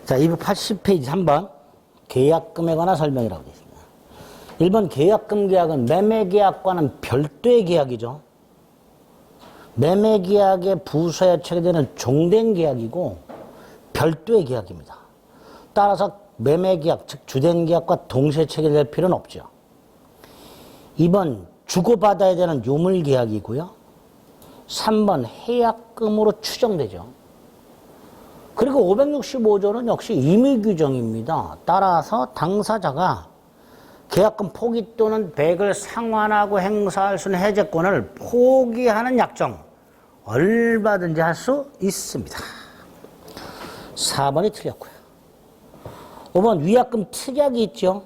자, 280페이지 3번 계약금에 관한 설명이라고 되어 있습니다. 1번 계약금 계약은 매매계약과는 별도의 계약이죠. 매매계약의 부서에 체결되는 종된 계약이고 별도의 계약입니다. 따라서 매매계약, 즉 주된계약과 동시에 체결될 필요는 없죠. 2번 주고받아야 되는 유물계약이고요. 3번 해약금으로 추정되죠. 그리고 565조는 역시 임의규정입니다. 따라서 당사자가 계약금 포기 또는 배액을 상환하고 행사할 수 있는 해제권을 포기하는 약정 얼마든지 할 수 있습니다. 4번이 틀렸고요. 5번 위약금 특약이 있죠.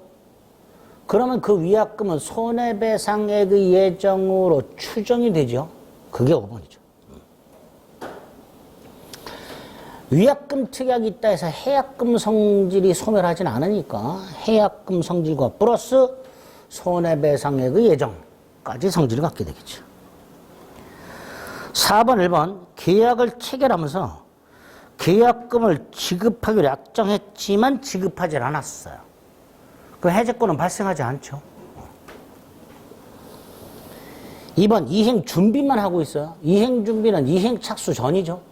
그러면 그 위약금은 손해배상액의 예정으로 추정이 되죠. 그게 5번이죠. 위약금 특약이 있다 해서 해약금 성질이 소멸하진 않으니까 해약금 성질과 플러스 손해배상액의 예정까지 성질을 갖게 되겠죠. 4번, 1번 계약을 체결하면서 계약금을 지급하기로 약정했지만 지급하지 않았어요. 그 해제권은 발생하지 않죠. 2번 이행 준비만 하고 있어요. 이행 준비는 이행 착수 전이죠.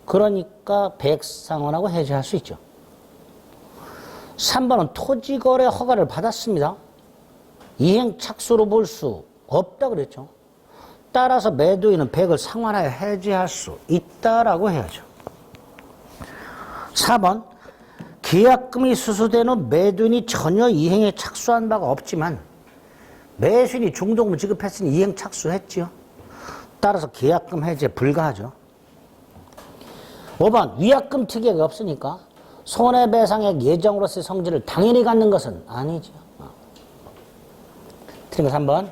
그러니까 배액상환하고 해제할 수 있죠. 3번은 토지거래 허가를 받았습니다. 이행 착수로 볼 수 없다 그랬죠. 따라서 매도인은 배액을 상환하여 해제할 수 있다라고 해야죠. 4번 계약금이 수수된 후 매도인이 전혀 이행에 착수한 바가 없지만 매수인이 중도금을 지급했으니 이행 착수했죠. 따라서 계약금 해제 불가하죠. 5번 위약금 특약이 없으니까 손해배상액 예정으로서의 성질을 당연히 갖는 것은 아니죠. 틀린 거 3번.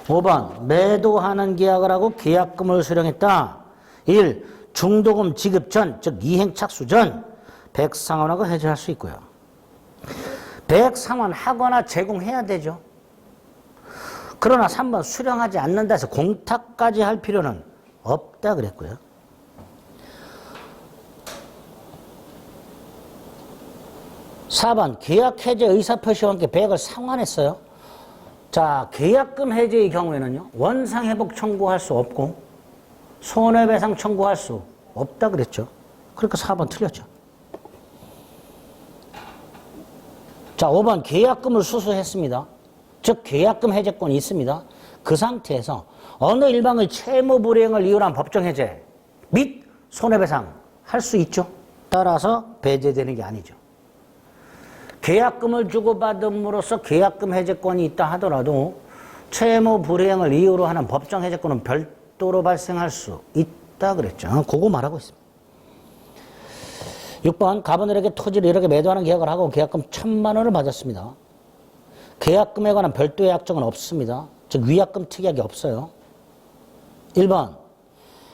5번 매도하는 계약을 하고 계약금을 수령했다. 1. 중도금 지급 전, 즉 이행 착수 전 배액 상환하고 해제할 수 있고요. 배액 상환하거나 제공해야 되죠. 그러나 3번 수령하지 않는다 해서 공탁까지 할 필요는 없다 그랬고요. 4번 계약 해제 의사표시와 함께 배액을 상환했어요. 자, 계약금 해제의 경우에는요, 원상회복 청구할 수 없고 손해배상 청구할 수 없다 그랬죠. 그러니까 4번 틀렸죠. 자, 5번 계약금을 수수했습니다. 즉 계약금 해제권이 있습니다. 그 상태에서 어느 일방의 채무 불이행을 이유로 한 법정 해제 및 손해배상 할 수 있죠. 따라서 배제되는 게 아니죠. 계약금을 주고받음으로써 계약금 해제권이 있다 하더라도 채무 불이행을 이유로 하는 법정 해제권은 별도로 발생할 수 있다 그랬죠. 그거 말하고 있습니다. 6번 가분들에게 토지를 이렇게 매도하는 계약을 하고 계약금 1,000만 원을 받았습니다. 계약금에 관한 별도의 약정은 없습니다. 즉 위약금 특약이 없어요. 1번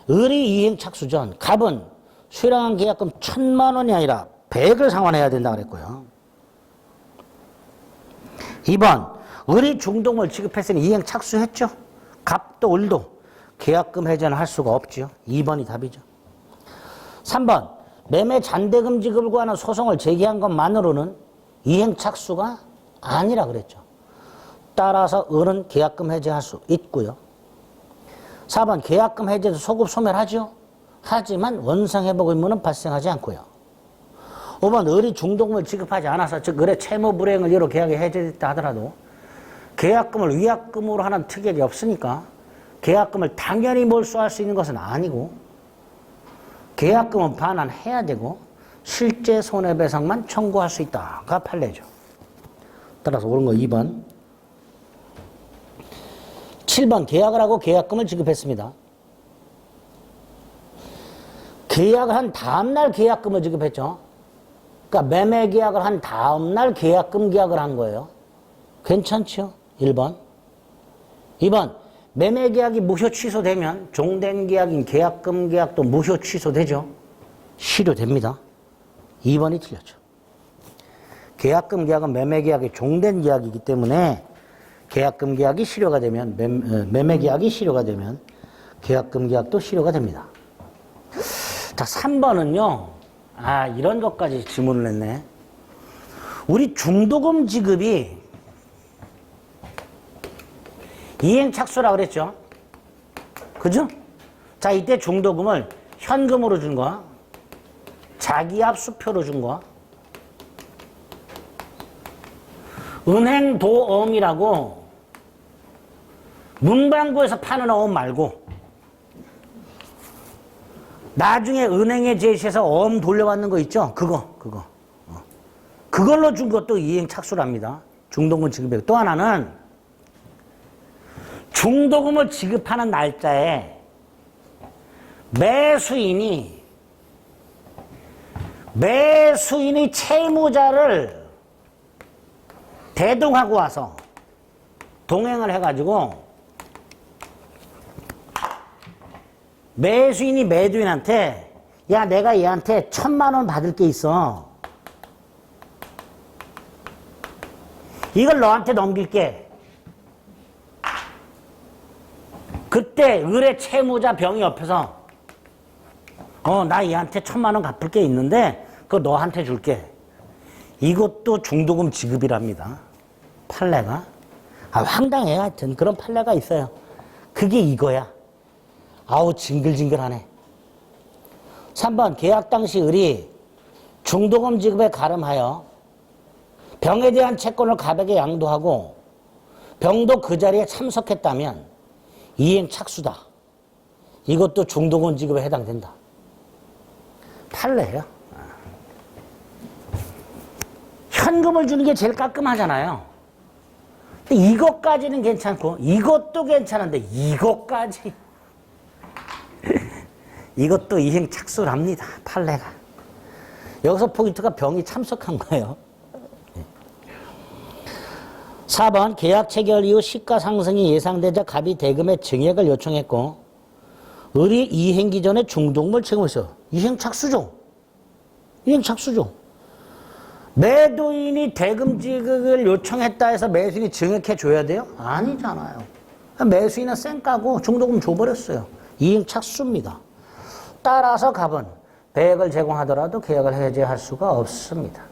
의리 이행 착수 전 갑은 수령한 계약금 1,000만 원이 아니라 배액을 상환해야 된다 그랬고요. 2번 의리 중도금을 지급했으니 이행 착수했죠. 갑도 을도 계약금 해제는 할 수가 없죠. 2번이 답이죠. 3번 매매 잔대금 지급을 구하는 소송을 제기한 것만으로는 이행 착수가 아니라 그랬죠. 따라서 을은 계약금 해제할 수 있고요. 4번 계약금 해제도 소급 소멸하죠. 하지만 원상회복 의무는 발생하지 않고요. 5번 을이 중도금을 지급하지 않아서 즉 을의 채무 불이행을 이유로 계약이 해제됐다 하더라도 계약금을 위약금으로 하는 특약이 없으니까 계약금을 당연히 몰수할 수 있는 것은 아니고 계약금은 반환해야 되고 실제 손해배상만 청구할 수 있다가 판례죠. 따라서 옳은 거 2번. 7번 계약을 하고 계약금을 지급했습니다. 계약을 한 다음날 계약금을 지급했죠. 그러니까 매매 계약을 한 다음날 계약금 계약을 한 거예요. 괜찮죠? 1번. 2번 매매 계약이 무효 취소되면 종된 계약인 계약금 계약도 무효 취소되죠. 실효됩니다. 2번이 틀렸죠. 계약금 계약은 매매 계약이 종된 계약이기 때문에 계약금 계약이 실효가 되면 매매 계약이 실효가 되면 계약금 계약도 실효가 됩니다. 자, 3번은요. 이런 것까지 질문을 했네. 우리 중도금 지급이 이행착수라고 그랬죠. 그죠? 자, 이때 중도금을 현금으로 준 거야. 자기압 수표로 준 거야. 은행도어음이라고 문방구에서 파는 어음 말고 나중에 은행에 제시해서 어음 돌려받는 거 있죠? 그거. 그걸로 준 것도 이행착수랍니다. 중도금 지급에. 또 하나는 중도금을 지급하는 날짜에 매수인이 채무자를 대동하고 와서 동행을 해가지고 매수인이 매도인한테 야, 내가 얘한테 1,000만 원 받을 게 있어. 이걸 너한테 넘길게. 그때 의뢰 채무자 병이 옆에서 나 얘한테 1,000만 원 갚을 게 있는데 그거 너한테 줄게. 이것도 중도금 지급이랍니다. 판례가. 황당해. 하여튼 그런 판례가 있어요. 그게 이거야. 징글징글하네. 3번 계약 당시 을이 중도금 지급에 가름하여 병에 대한 채권을 갑에게 양도하고 병도 그 자리에 참석했다면 이행착수다. 이것도 중도금 지급에 해당된다. 판례예요. 현금을 주는 게 제일 깔끔하잖아요. 이것까지는 괜찮고 이것도 괜찮은데 이것까지 이것도 이행착수랍니다. 판례가. 여기서 포인트가 병이 참석한 거예요. 4번 계약 체결 이후 시가 상승이 예상되자 갑이 대금의 증액을 요청했고 을이 이행기 전에 중도금을 채무했어요. 이행착수죠. 매도인이 대금 지급을 요청했다 해서 매수인이 증액해 줘야 돼요? 아니잖아요. 매수인은 쌩까고 중도금 줘버렸어요. 이행착수입니다. 따라서 갑은 배액을 제공하더라도 계약을 해제할 수가 없습니다.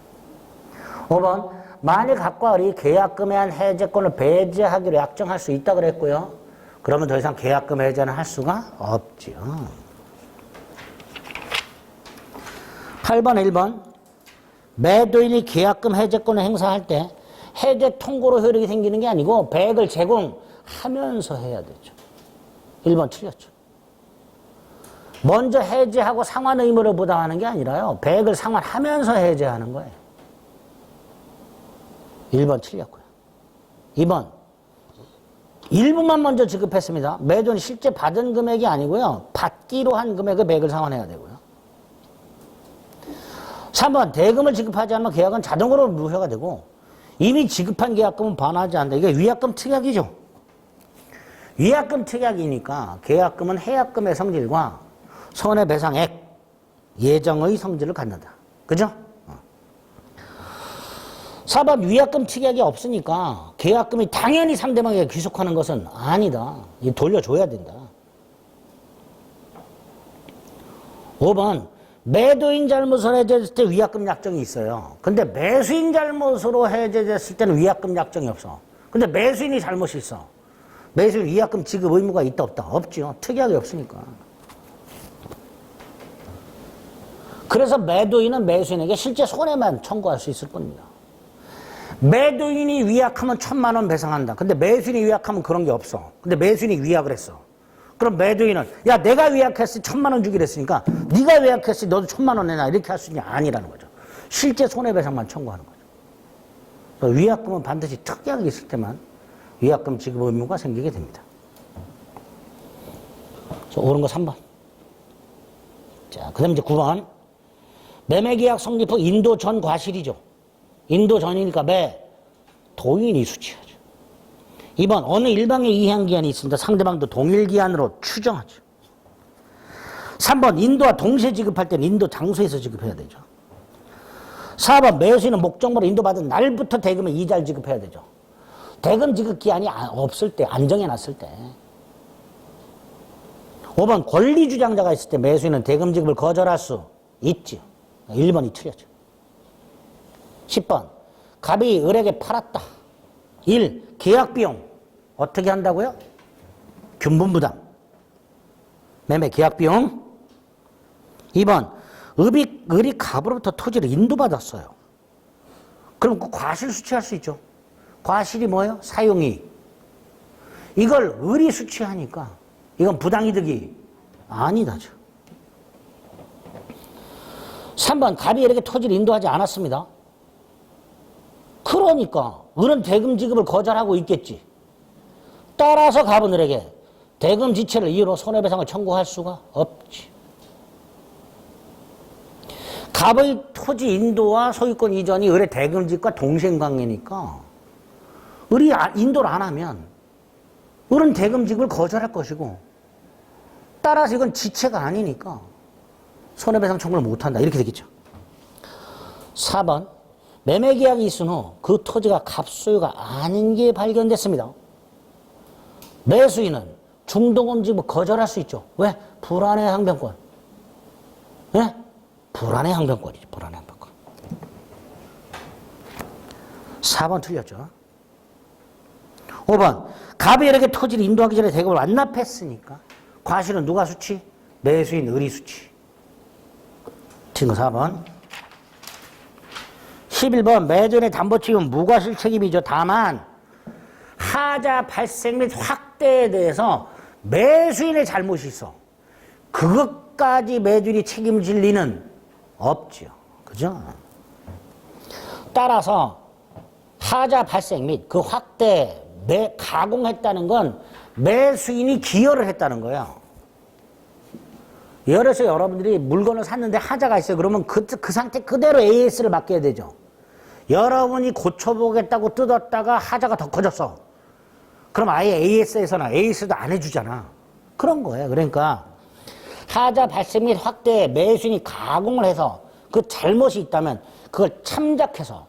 5번 만일 갑과 을이 계약금에 한 해제권을 배제하기로 약정할 수 있다 그랬고요. 그러면 더 이상 계약금 해제는 할 수가 없죠. 8번 1번 매도인이 계약금 해제권을 행사할 때 해제 통고로 효력이 생기는 게 아니고 배액을 제공하면서 해야 되죠. 1번 틀렸죠. 먼저 해제하고 상환 의무를 부담하는 게 아니라요. 배액을 상환하면서 해제하는 거예요. 1번 틀렸고요. 2번 일부만 먼저 지급했습니다. 매도는 실제 받은 금액이 아니고요. 받기로 한 금액을 배액을 상환해야 되고요. 3번 대금을 지급하지 않으면 계약은 자동으로 무효가 되고 이미 지급한 계약금은 반환하지 않는다. 이게 위약금 특약이죠. 위약금 특약이니까 계약금은 해약금의 성질과 손해배상액 예정의 성질을 갖는다. 그죠? 4번 위약금 특약이 없으니까 계약금이 당연히 상대방에게 귀속하는 것은 아니다. 돌려줘야 된다. 5번 매도인 잘못으로 해제됐을 때 위약금 약정이 있어요. 근데 매수인 잘못으로 해제됐을 때는 위약금 약정이 없어. 근데 매수인이 잘못이 있어. 매수인 위약금 지급 의무가 있다 없다? 없죠. 특약이 없으니까. 그래서 매도인은 매수인에게 실제 손해만 청구할 수 있을 뿐입니다. 매도인이 위약하면 1,000만 원 배상한다. 근데 매수인이 위약하면 그런 게 없어. 근데 매수인이 위약을 했어. 그럼 매도인은 야 내가 위약했으니 1,000만 원 주기로 했으니까 네가 위약했으니 너도 1,000만 원 내놔 이렇게 할 수 있냐? 아니라는 거죠. 실제 손해배상만 청구하는 거죠. 위약금은 반드시 특약이 있을 때만 위약금 지급 의무가 생기게 됩니다. 옳은 거 3번. 자, 그 다음에 이제 9번. 매매계약 성립 후 인도 전 과실이죠. 인도 전이니까 도인이 수취하죠. 2번 어느 일방의 이행기한이 있습니다. 상대방도 동일기한으로 추정하죠. 3번 인도와 동시에 지급할 때는 인도 장소에서 지급해야 되죠. 4번 매수인은 목적물을 인도받은 날부터 대금의 이자를 지급해야 되죠. 대금 지급 기한이 없을 때, 안정해놨을 때. 5번 권리주장자가 있을 때 매수인은 대금 지급을 거절할 수 있지. 1번이 틀렸죠. 10번 갑이 을에게 팔았다. 1. 계약비용 어떻게 한다고요? 균분부담. 매매 계약비용. 2번 을이 갑으로부터 토지를 인도받았어요. 그럼 그 과실 수취할 수 있죠. 과실이 뭐예요? 사용이익. 이걸 을이 수취하니까 이건 부당이득이 아니다죠. 3번 갑이 을에게 토지를 인도하지 않았습니다. 그러니까 을은 대금 지급을 거절하고 있겠지. 따라서 갑은 을에게 대금 지체를 이유로 손해배상을 청구할 수가 없지. 갑의 토지 인도와 소유권 이전이 을의 대금 지급과 동생관계니까 을이 인도를 안 하면 을은 대금 지급을 거절할 것이고 따라서 이건 지체가 아니니까 손해배상 청구를 못한다. 이렇게 되겠죠. 4번 매매계약이 있은 후 그 토지가 갑소유가 아닌 게 발견됐습니다. 매수인은 중도금 지급을 거절할 수 있죠. 왜? 불안해 항변권. 왜? 불안해 항변권이지. 불안해 항변권. 4번 틀렸죠. 5번 갑이 을에게 토지를 인도하기 전에 대금을 완납했으니까 과실은 누가 수취? 매수인 을이 수취. 친구 4번. 11번 매도인의 담보책임은 무과실 책임이죠. 다만 하자 발생 및 확대에 대해서 매수인의 잘못이 있어. 그것까지 매주인이 책임질 리는 없죠. 그죠? 따라서 하자 발생 및 그 확대 가공했다는 건 매수인이 기여를 했다는 거예요. 예를 들어서 여러분들이 물건을 샀는데 하자가 있어요. 그러면 그 상태 그대로 AS를 맡겨야 되죠. 여러분이 고쳐보겠다고 뜯었다가 하자가 더 커졌어. 그럼 아예 AS에서는 AS도 안 해주잖아. 그런 거예요. 그러니까 하자 발생 및 확대에 매수인이 가공을 해서 그 잘못이 있다면 그걸 참작해서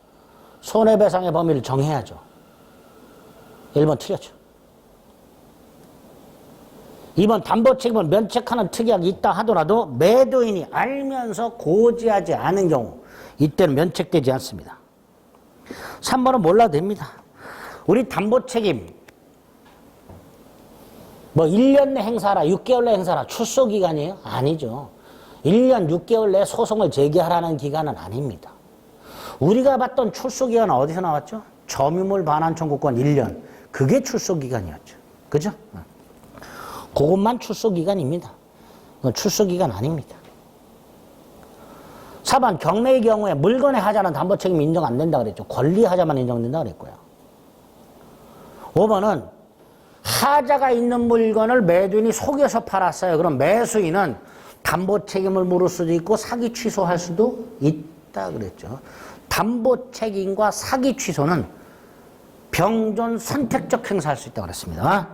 손해배상의 범위를 정해야죠. 1번 틀렸죠. 2번 담보책임을 면책하는 특약이 있다 하더라도 매도인이 알면서 고지하지 않은 경우 이때는 면책되지 않습니다. 3번은 몰라도 됩니다. 우리 담보책임 뭐 1년 내 행사하라, 6개월 내 행사하라 출소기간이에요? 아니죠. 1년 6개월 내 소송을 제기하라는 기간은 아닙니다. 우리가 봤던 출소기간은 어디서 나왔죠? 점유물 반환 청구권 1년. 그게 출소기간이었죠. 그죠? 그것만 출소기간입니다. 출소기간 아닙니다. 4번 경매의 경우에 물건의 하자는 담보책임이 인정 안 된다 그랬죠. 권리하자만 인정된다 그랬고요. 5번은 하자가 있는 물건을 매도인이 속여서 팔았어요. 그럼 매수인은 담보책임을 물을 수도 있고 사기 취소할 수도 있다 그랬죠. 담보책임과 사기 취소는 병존 선택적 행사할 수 있다고 그랬습니다.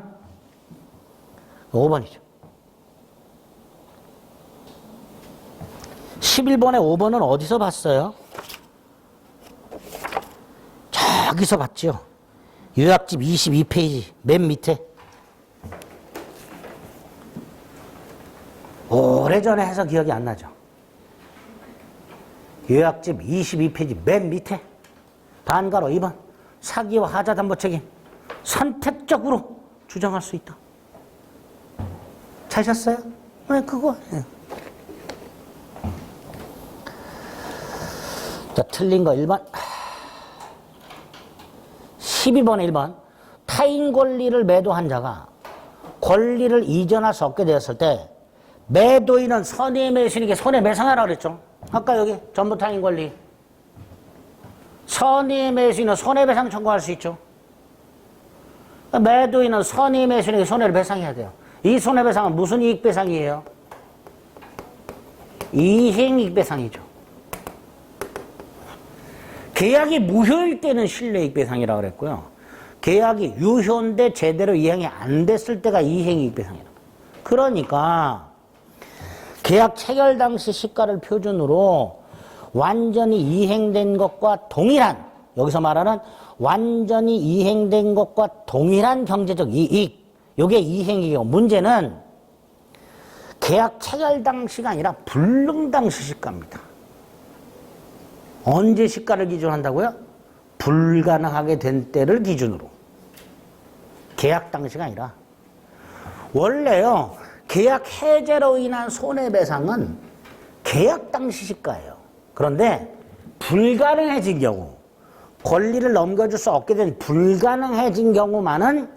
5번이죠. 11번에 5번은 어디서 봤어요? 저기서 봤죠. 요약집 22페이지 맨 밑에. 오래전에 해서 기억이 안 나죠. 요약집 22페이지 맨 밑에 반가로 2번 사기와 하자 담보책임 선택적으로 주장할 수 있다. 찾으셨어요? 네, 그거. 네. 자, 틀린 거 1번. 12번에 1번. 타인 권리를 매도한 자가 권리를 이전할 수 없게 되었을 때 매도인은 선의 매수인에게 손해배상하라고 그랬죠. 아까 여기 전부 타인 권리. 선의 매수인은 손해배상 청구할 수 있죠. 매도인은 선의 매수인에게 손해를 배상해야 돼요. 이 손해배상은 무슨 이익배상이에요? 이행이익배상이죠. 계약이 무효일 때는 실내이익배상이라고 그랬고요. 계약이 유효인데 제대로 이행이 안 됐을 때가 이행이익배상이라고. 그러니까 계약 체결 당시 시가를 표준으로 완전히 이행된 것과 동일한, 여기서 말하는 완전히 이행된 것과 동일한 경제적 이익, 요게 이행이고, 문제는 계약 체결 당시가 아니라 불능 당시 시가입니다. 언제 시가를 기준한다고요? 불가능하게 된 때를 기준으로. 계약 당시가 아니라. 원래요, 계약 해제로 인한 손해배상은 계약 당시 시가예요. 그런데 불가능해진 경우, 권리를 넘겨줄 수 없게 된 불가능해진 경우만은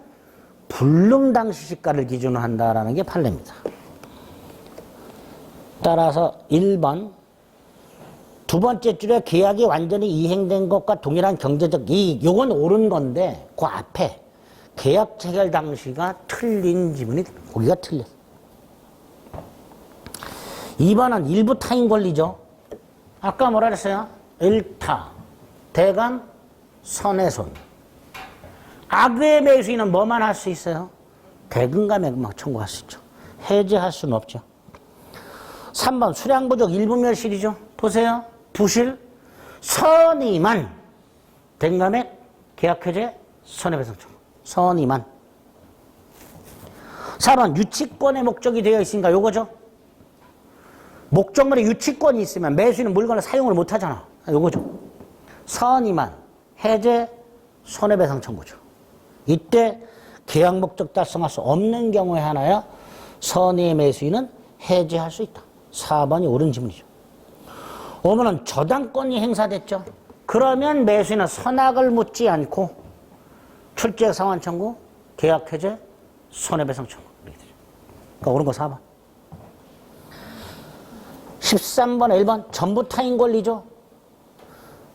불능 당시 시가를 기준으로 한다라는 게 판례입니다. 따라서 1번 두 번째 줄에 계약이 완전히 이행된 것과 동일한 경제적 이익, 요건 옳은 건데 그 앞에 계약 체결 당시가 틀린 지문이 거기가 틀렸어. 2번은 일부 타인 권리죠. 아까 뭐라 그랬어요? 일타, 대감, 선해손. 악의 매수인은 뭐만 할 수 있어요? 대금감액만 청구할 수 있죠. 해제할 수는 없죠. 3번 수량 부족 일부 멸실이죠. 보세요. 부실, 선의만, 대금감액, 계약해제, 손해배상 청구. 선의만. 4번 유치권의 목적이 되어 있으니까 요거죠. 목적물에 유치권이 있으면 매수인은 물건을 사용을 못 하잖아. 요거죠. 선의만, 해제, 손해배상 청구죠. 이때 계약 목적 달성할 수 없는 경우에 하나야 선의의 매수인은 해제할 수 있다. 4번이 옳은 지문이죠. 5번은 저당권이 행사됐죠. 그러면 매수인은 선악을 묻지 않고 출제액 상환 청구, 계약 해제, 손해배상 청구. 그러니까 옳은 거 4번. 13번, 1번 전부 타인 권리죠.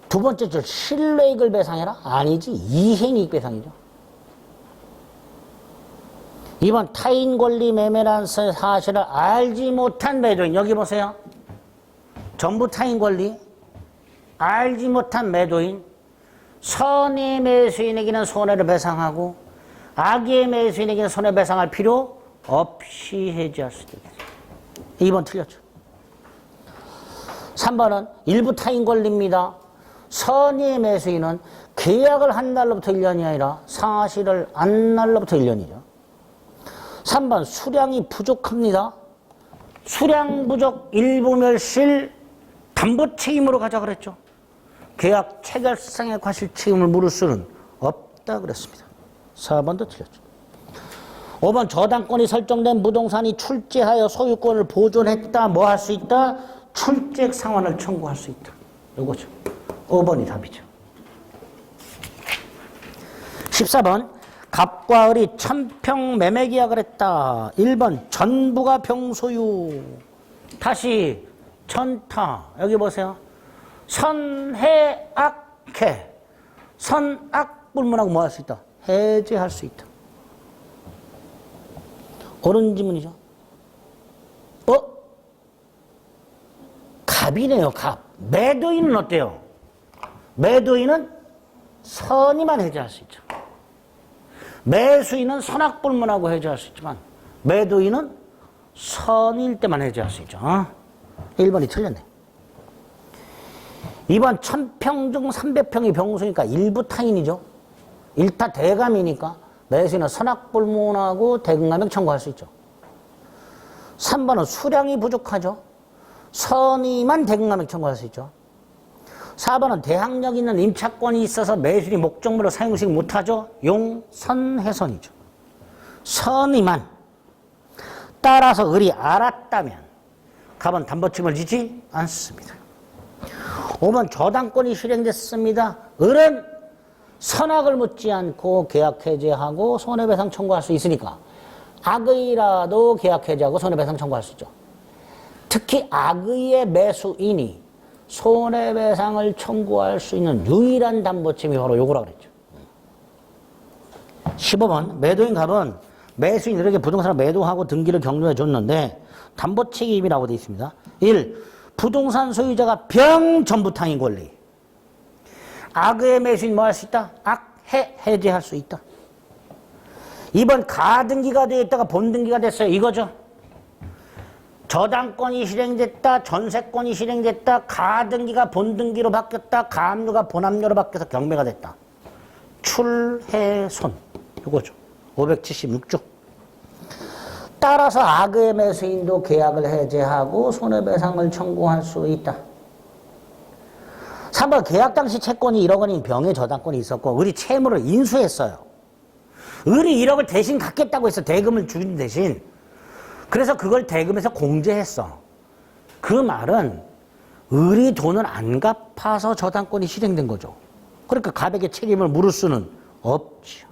두 번째 줄 실외익을 배상해라? 아니지. 이행이익 배상이죠. 2번 타인 권리 매매란 사실을 알지 못한 매도인. 여기 보세요. 전부 타인 권리 알지 못한 매도인. 선의 매수인에게는 손해를 배상하고 악의 매수인에게는 손해배상할 필요 없이 해지할 수 있다. 2번 틀렸죠. 3번은 일부 타인 권리입니다. 선의 매수인은 계약을 한 날로부터 1년이 아니라 사실을 안 날로부터 1년이죠. 3번 수량이 부족합니다. 수량 부족 일부 멸실 담보 책임으로 가자 그랬죠. 계약 체결상의 과실 책임을 물을 수는 없다 그랬습니다. 4번도 틀렸죠. 5번 저당권이 설정된 부동산이 출제하여 소유권을 보존했다. 뭐 할 수 있다? 출제액 상환을 청구할 수 있다. 이거죠. 5번이 답이죠. 14번 갑과 을이 천평 매매계약을 했다. 1번 전부가 병소유. 다시 전타. 여기 보세요. 선해악해. 선악불문하고 뭐 할 수 있다? 해제할 수 있다. 옳은 지문이죠. 갑이네요. 갑. 매도인은 어때요? 매도인은 선의만 해제할 수 있죠. 매수인은 선악불문하고 해제할 수 있지만 매도인은 선일 때만 해제할 수 있죠. 1번이 틀렸네. 2번 1000평 중 300평이 병수니까 일부 타인이죠. 일타 대감이니까 매수인은 선악불문하고 대금감액 청구할 수 있죠. 3번은 수량이 부족하죠. 선의만 대금감액 청구할 수 있죠. 4번은 대항력 있는 임차권이 있어서 매수인이 목적물로 사용식 못하죠. 용선해선이죠. 선의만. 따라서 을이 알았다면 갑은 담보책임을 지지 않습니다. 5번 저당권이 실행됐습니다. 을은 선악을 묻지 않고 계약 해제하고 손해배상 청구할 수 있으니까 악의라도 계약 해제하고 손해배상 청구할 수 있죠. 특히 악의의 매수인이 손해배상을 청구할 수 있는 유일한 담보책임이 바로 요거라 그랬죠. 15번 매도인 갑은 매수인들에게 부동산을 매도하고 등기를 격려해 줬는데 담보책임이라고 되어 있습니다. 1. 부동산 소유자가 병전부타인 권리. 악의 매수인 뭐 할 수 있다? 해제할 수 있다. 2번 가등기가 되어 있다가 본등기가 됐어요. 이거죠. 저당권이 실행됐다. 전세권이 실행됐다. 가등기가 본등기로 바뀌었다. 가압류가 본압류로 바뀌어서 경매가 됐다. 출해손. 이거죠. 576조. 따라서 악의 매수인도 계약을 해제하고 손해배상을 청구할 수 있다. 3번 계약 당시 채권이 1억 원인 병의 저당권이 있었고 을이 채무를 인수했어요. 을이 1억을 대신 갚겠다고 했어. 대금을 준 대신. 그래서 그걸 대금에서 공제했어. 그 말은 을이 돈을 안 갚아서 저당권이 실행된 거죠. 그러니까 갑에게 책임을 물을 수는 없죠.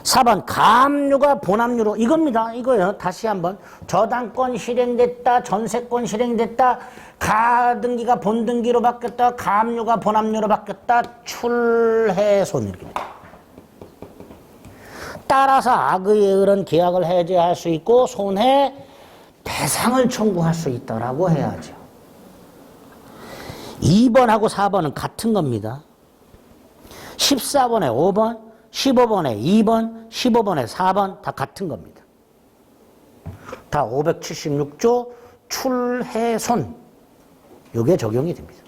4번 가압류가 본압류로 이겁니다. 이거요. 다시 한번 저당권 실행됐다. 전세권 실행됐다. 가등기가 본등기로 바뀌었다. 가압류가 본압류로 바뀌었다. 출해손 이렇게 됩니다. 따라서 악의 을은 계약을 해제할 수 있고 손해 배상을 청구할 수 있다라고 해야죠. 2번하고 4번은 같은 겁니다. 14번에 5번, 15번에 2번, 15번에 4번 다 같은 겁니다. 다 576조 출해손 이게 적용이 됩니다.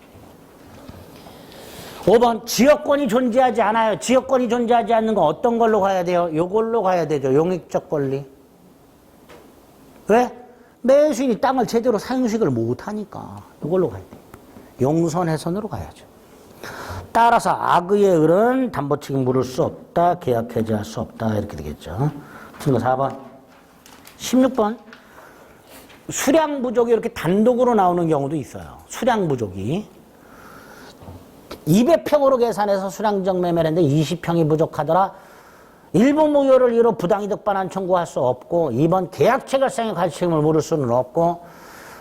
5번 지역권이 존재하지 않아요. 지역권이 존재하지 않는 건 어떤 걸로 가야 돼요? 이걸로 가야 되죠. 용익적 권리. 왜? 매수인이 땅을 제대로 사용식을 못하니까 이걸로 가야 돼요. 용선해선으로 가야죠. 따라서 악의 을은 담보 책임 물을 수 없다. 계약 해제할 수 없다. 이렇게 되겠죠. 틀린 거 4번. 16번. 수량 부족이 이렇게 단독으로 나오는 경우도 있어요. 수량 부족이. 200평으로 계산해서 수량적 매매를 했는데 20평이 부족하더라. 일부 무효를 이유로 부당이득 반환 청구할 수 없고 2번 계약 체결상의 가치책임을 물을 수는 없고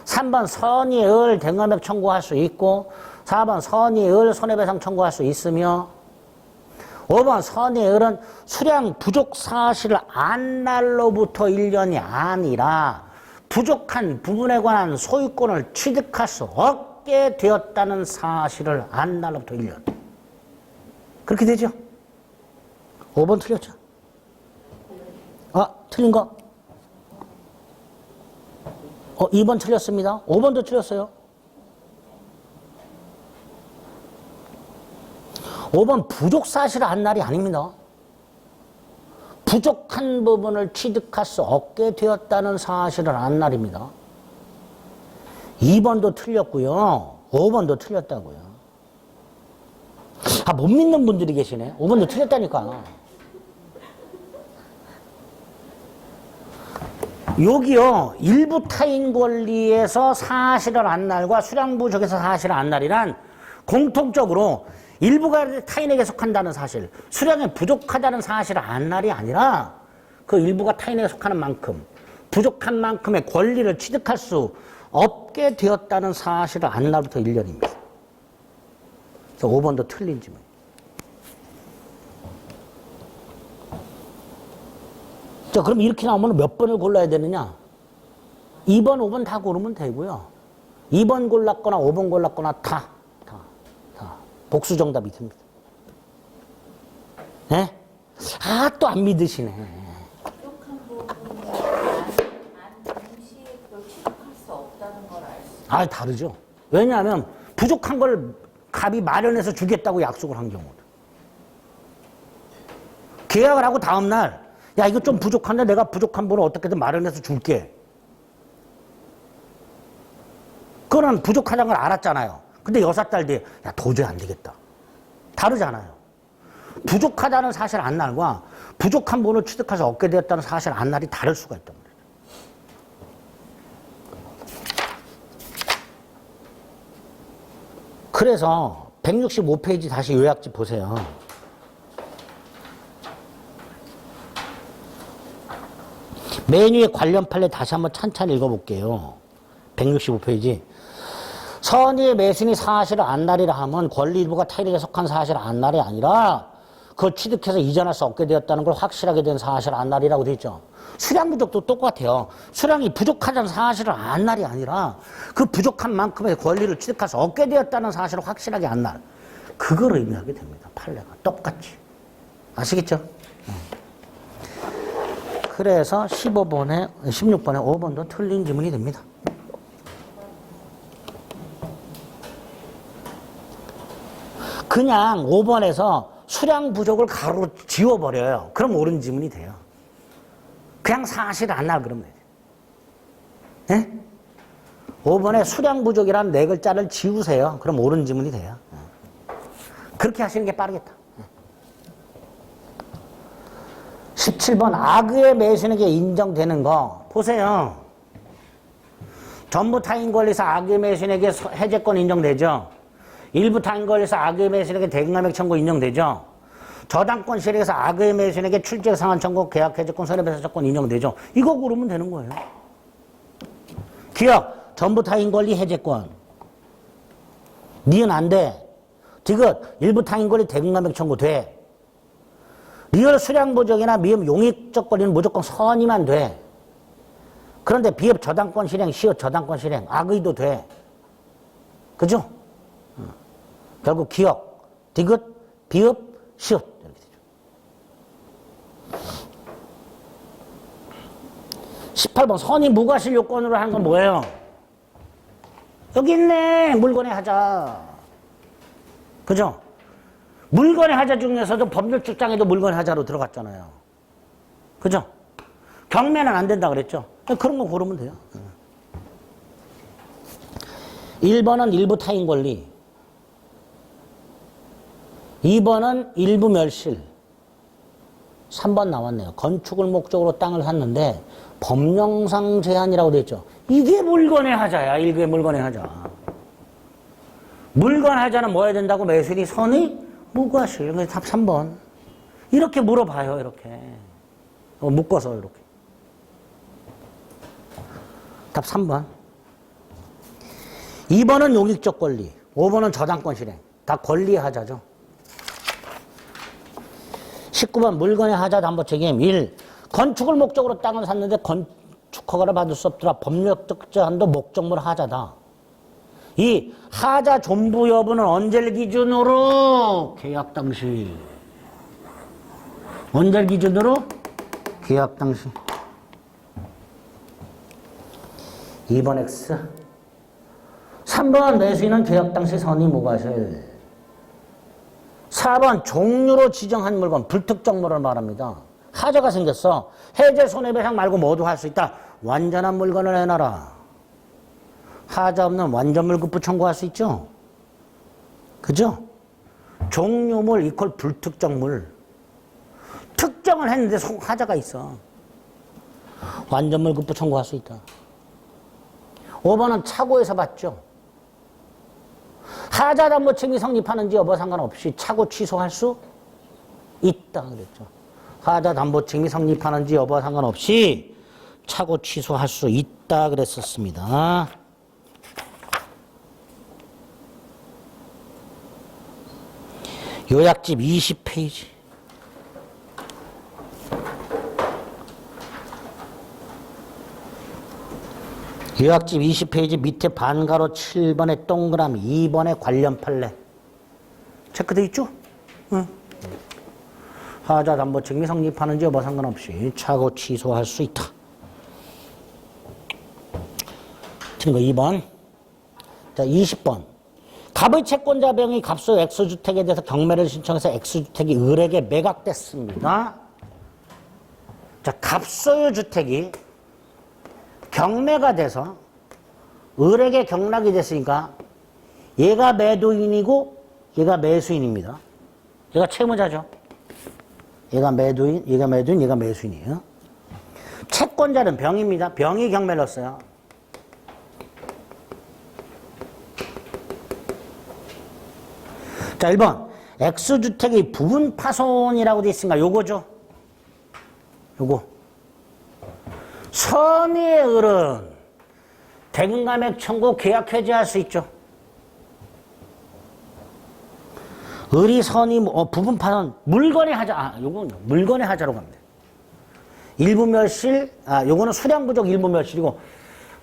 3번 선의 을 대금액 청구할 수 있고 4번 선의 을 손해배상 청구할 수 있으며 5번 선의 을은 수량 부족 사실을 안 날로부터 1년이 아니라 부족한 부분에 관한 소유권을 취득할 수 없게 되었다는 사실을 안 날로부터 1년. 그렇게 되죠? 5번 틀렸죠? 틀린 거? 2번 틀렸습니다. 5번도 틀렸어요. 5번 부족 사실을 안 날이 아닙니다. 부족한 부분을 취득할 수 없게 되었다는 사실을 안 날입니다. 2번도 틀렸고요. 5번도 틀렸다고요. 못 믿는 분들이 계시네. 5번도 틀렸다니까. 여기요. 일부 타인 권리에서 사실을 안 날과 수량 부족에서 사실을 안 날이란 공통적으로 일부가 타인에게 속한다는 사실, 수량이 부족하다는 사실을 안 날이 아니라 그 일부가 타인에게 속하는 만큼 부족한 만큼의 권리를 취득할 수 없게 되었다는 사실을 안 날부터 1년입니다. 그래서 5번도 틀린 질문. 자, 그럼 이렇게 나오면 몇 번을 골라야 되느냐? 2번, 5번 다 고르면 되고요. 2번 골랐거나 5번 골랐거나 다 복수 정답이 됩니다. 네? 또 안 믿으시네. 부족한 부분을 안 동시에 그걸 취득할 수 없다는 걸 알 수. 다르죠. 왜냐하면 부족한 걸 갑이 마련해서 주겠다고 약속을 한 경우도. 계약을 하고 다음날 야 이거 좀 부족한데 내가 부족한 부분을 어떻게든 마련해서 줄게. 그거는 부족하다는 걸 알았잖아요. 근데 6달 뒤에 야 도저히 안 되겠다. 다르잖아요. 부족하다는 사실 안 날과 부족한 부분을 취득해서 얻게 되었다는 사실 안 날이 다를 수가 있단 말이에요. 그래서 165페이지 다시 요약집 보세요. 메뉴의 관련 판례 다시 한번 찬찬히 읽어볼게요. 165페이지. 선의의 매수인이 사실을 안 날이라 하면 권리 일부가 타인에게 속한 사실을 안 날이 아니라 그걸 취득해서 이전할 수 없게 되었다는 걸 확실하게 된 사실을 안 날이라고 되어 있죠. 수량 부족도 똑같아요. 수량이 부족하다는 사실을 안 날이 아니라 그 부족한 만큼의 권리를 취득할 수 없게 되었다는 사실을 확실하게 안 날. 그걸 의미하게 됩니다. 판례가 똑같이. 아시겠죠? 그래서 16번에 5번도 틀린 지문이 됩니다. 그냥 5번에서 수량 부족을 가로로 지워버려요. 그럼 옳은 지문이 돼요. 그냥 사실 안 나 그러면 돼. 예? 5번에 수량 부족이라는 네 글자를 지우세요. 그럼 옳은 지문이 돼요. 그렇게 하시는 게 빠르겠다. 17번 악의의 매수인에게 인정되는 거 보세요. 전부 타인 권리에서 악의의 매수인에게 해제권 인정되죠. 일부 타인 권리에서 악의의 매수인에게 대금감액 청구 인정되죠. 저당권 실행에서 악의의 매수인에게 출제 상한 청구 계약 해제권 손해배상권 인정되죠. 이거 고르면 되는 거예요. 기억 전부 타인 권리 해제권. 니은 안 돼. 디귿 일부 타인 권리 대금감액 청구 돼. 리얼 수량 부족이나 미흡 용익적 권리는 무조건 선이만 돼. 그런데 비흡 저당권 실행, 시효 저당권 실행, 악의도 돼. 그죠? 결국 기억, 디귿, 비흡, 시효 이렇게 되죠. 18번 선의 무과실 요건으로 하는 건 뭐예요? 여기 있네. 물건의 하자. 그죠? 물건의 하자 중에서도 법률 출장에도 물건의 하자로 들어갔잖아요. 그죠? 경매는 안 된다 그랬죠? 그런 거 고르면 돼요. 1번은 일부 타인 권리. 2번은 일부 멸실. 3번 나왔네요. 건축을 목적으로 땅을 샀는데 법령상 제한이라고 돼 있죠. 이게 물건의 하자야. 이게 물건의 하자. 물건 하자는 뭐 해야 된다고? 매수인이 선의 무과실. 그래서 답 3번. 이렇게 물어봐요. 이렇게. 묶어서 이렇게. 답 3번. 2번은 용익적 권리. 5번은 저당권 실행. 다 권리의 하자죠. 19번 물건의 하자 담보 책임 1. 건축을 목적으로 땅을 샀는데 건축허가를 받을 수 없더라. 법률적 제한도 목적물 하자다. 2. 하자 존부 여부는 언제를 기준으로? 계약 당시. 언제를 기준으로? 계약 당시. 2번 X. 3번 매수인은 계약 당시 선의 무과실. 4번 종류로 지정한 물건, 불특정물을 말합니다. 하자가 생겼어. 해제 손해배상 말고 모두 할 수 있다. 완전한 물건을 내놔라. 하자 없는 완전물급부 청구할 수 있죠? 그죠? 종류물 이퀄 불특정물. 특정을 했는데 하자가 있어. 완전물급부 청구할 수 있다. 5번은 차고에서 봤죠? 하자 담보 책임이 성립하는지 여부 상관없이 차고 취소할 수 있다 그랬죠. 하자 담보 책임이 성립하는지 여부 상관없이 차고 취소할 수 있다 그랬었습니다. 요약집 20페이지. 요약집 20페이지 밑에 반가로 7번에 동그라미 2번에 관련 판례. 체크돼 있죠? 응. 하자 담보 책임이 성립하는지 여부 상관없이 차고 취소할 수 있다. 틀린 거 2번. 자, 20번. 갑의 채권자 병이 갑소 X주택에 대해서 경매를 신청해서 X주택이 을에게 매각됐습니다. 자, 갑소유 주택이 경매가 돼서 을에게 경락이 됐으니까 얘가 매도인이고 얘가 매수인입니다. 얘가 채무자죠. 얘가 매도인, 얘가 매도인, 얘가 매수인이에요. 채권자는 병입니다. 병이 경매를 넣었어요. 자, 1번. X주택의 부분 파손이라고 돼 있으니까 요거죠. 요거. 선의의 을은 대금감액 청구 계약 해지할 수 있죠. 을이 선의 부분 파손 물건의 하자. 요건 물건의 하자로 갑니다. 일부 멸실, 요거는 수량 부족 일부 멸실이고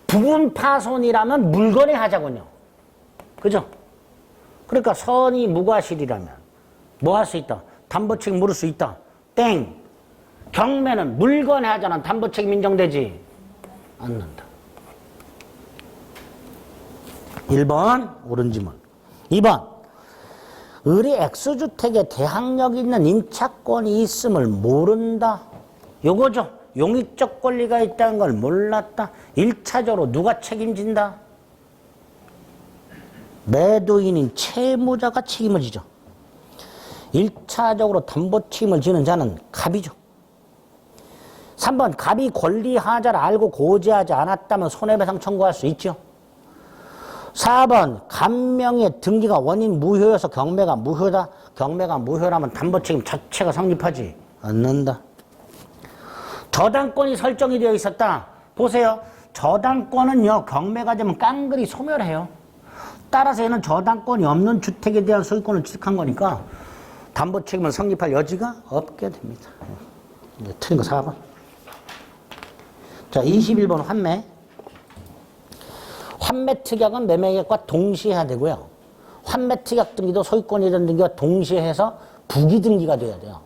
부분 파손이라면 물건의 하자군요. 그죠? 그러니까 선의 무과실이라면 뭐 할 수 있다? 담보책임 물을 수 있다. 땡. 경매는 물건의 하자는 담보책임 인정되지 않는다. 1번 옳은 지문. 2번 을이 X주택에 대항력 있는 임차권이 있음을 모른다. 요거죠. 용의적 권리가 있다는 걸 몰랐다. 1차적으로 누가 책임진다? 매도인인 채무자가 책임을 지죠. 1차적으로 담보 책임을 지는 자는 갑이죠. 3번 갑이 권리 하자를 알고 고지하지 않았다면 손해배상 청구할 수 있죠. 4번 갑명의 등기가 원인 무효여서 경매가 무효다. 경매가 무효라면 담보 책임 자체가 성립하지 않는다. 저당권이 설정이 되어 있었다. 보세요. 저당권은요, 경매가 되면 깡그리 소멸해요. 따라서 얘는 저당권이 없는 주택에 대한 소유권을 취득한 거니까 담보 책임을 성립할 여지가 없게 됩니다. 이제 틀린 거 4번. 자, 21번 환매. 환매 특약은 매매계약과 동시에 해야 되고요. 환매 특약 등기도 소유권 이전 등기와 동시에 해서 부기 등기가 돼야 돼요.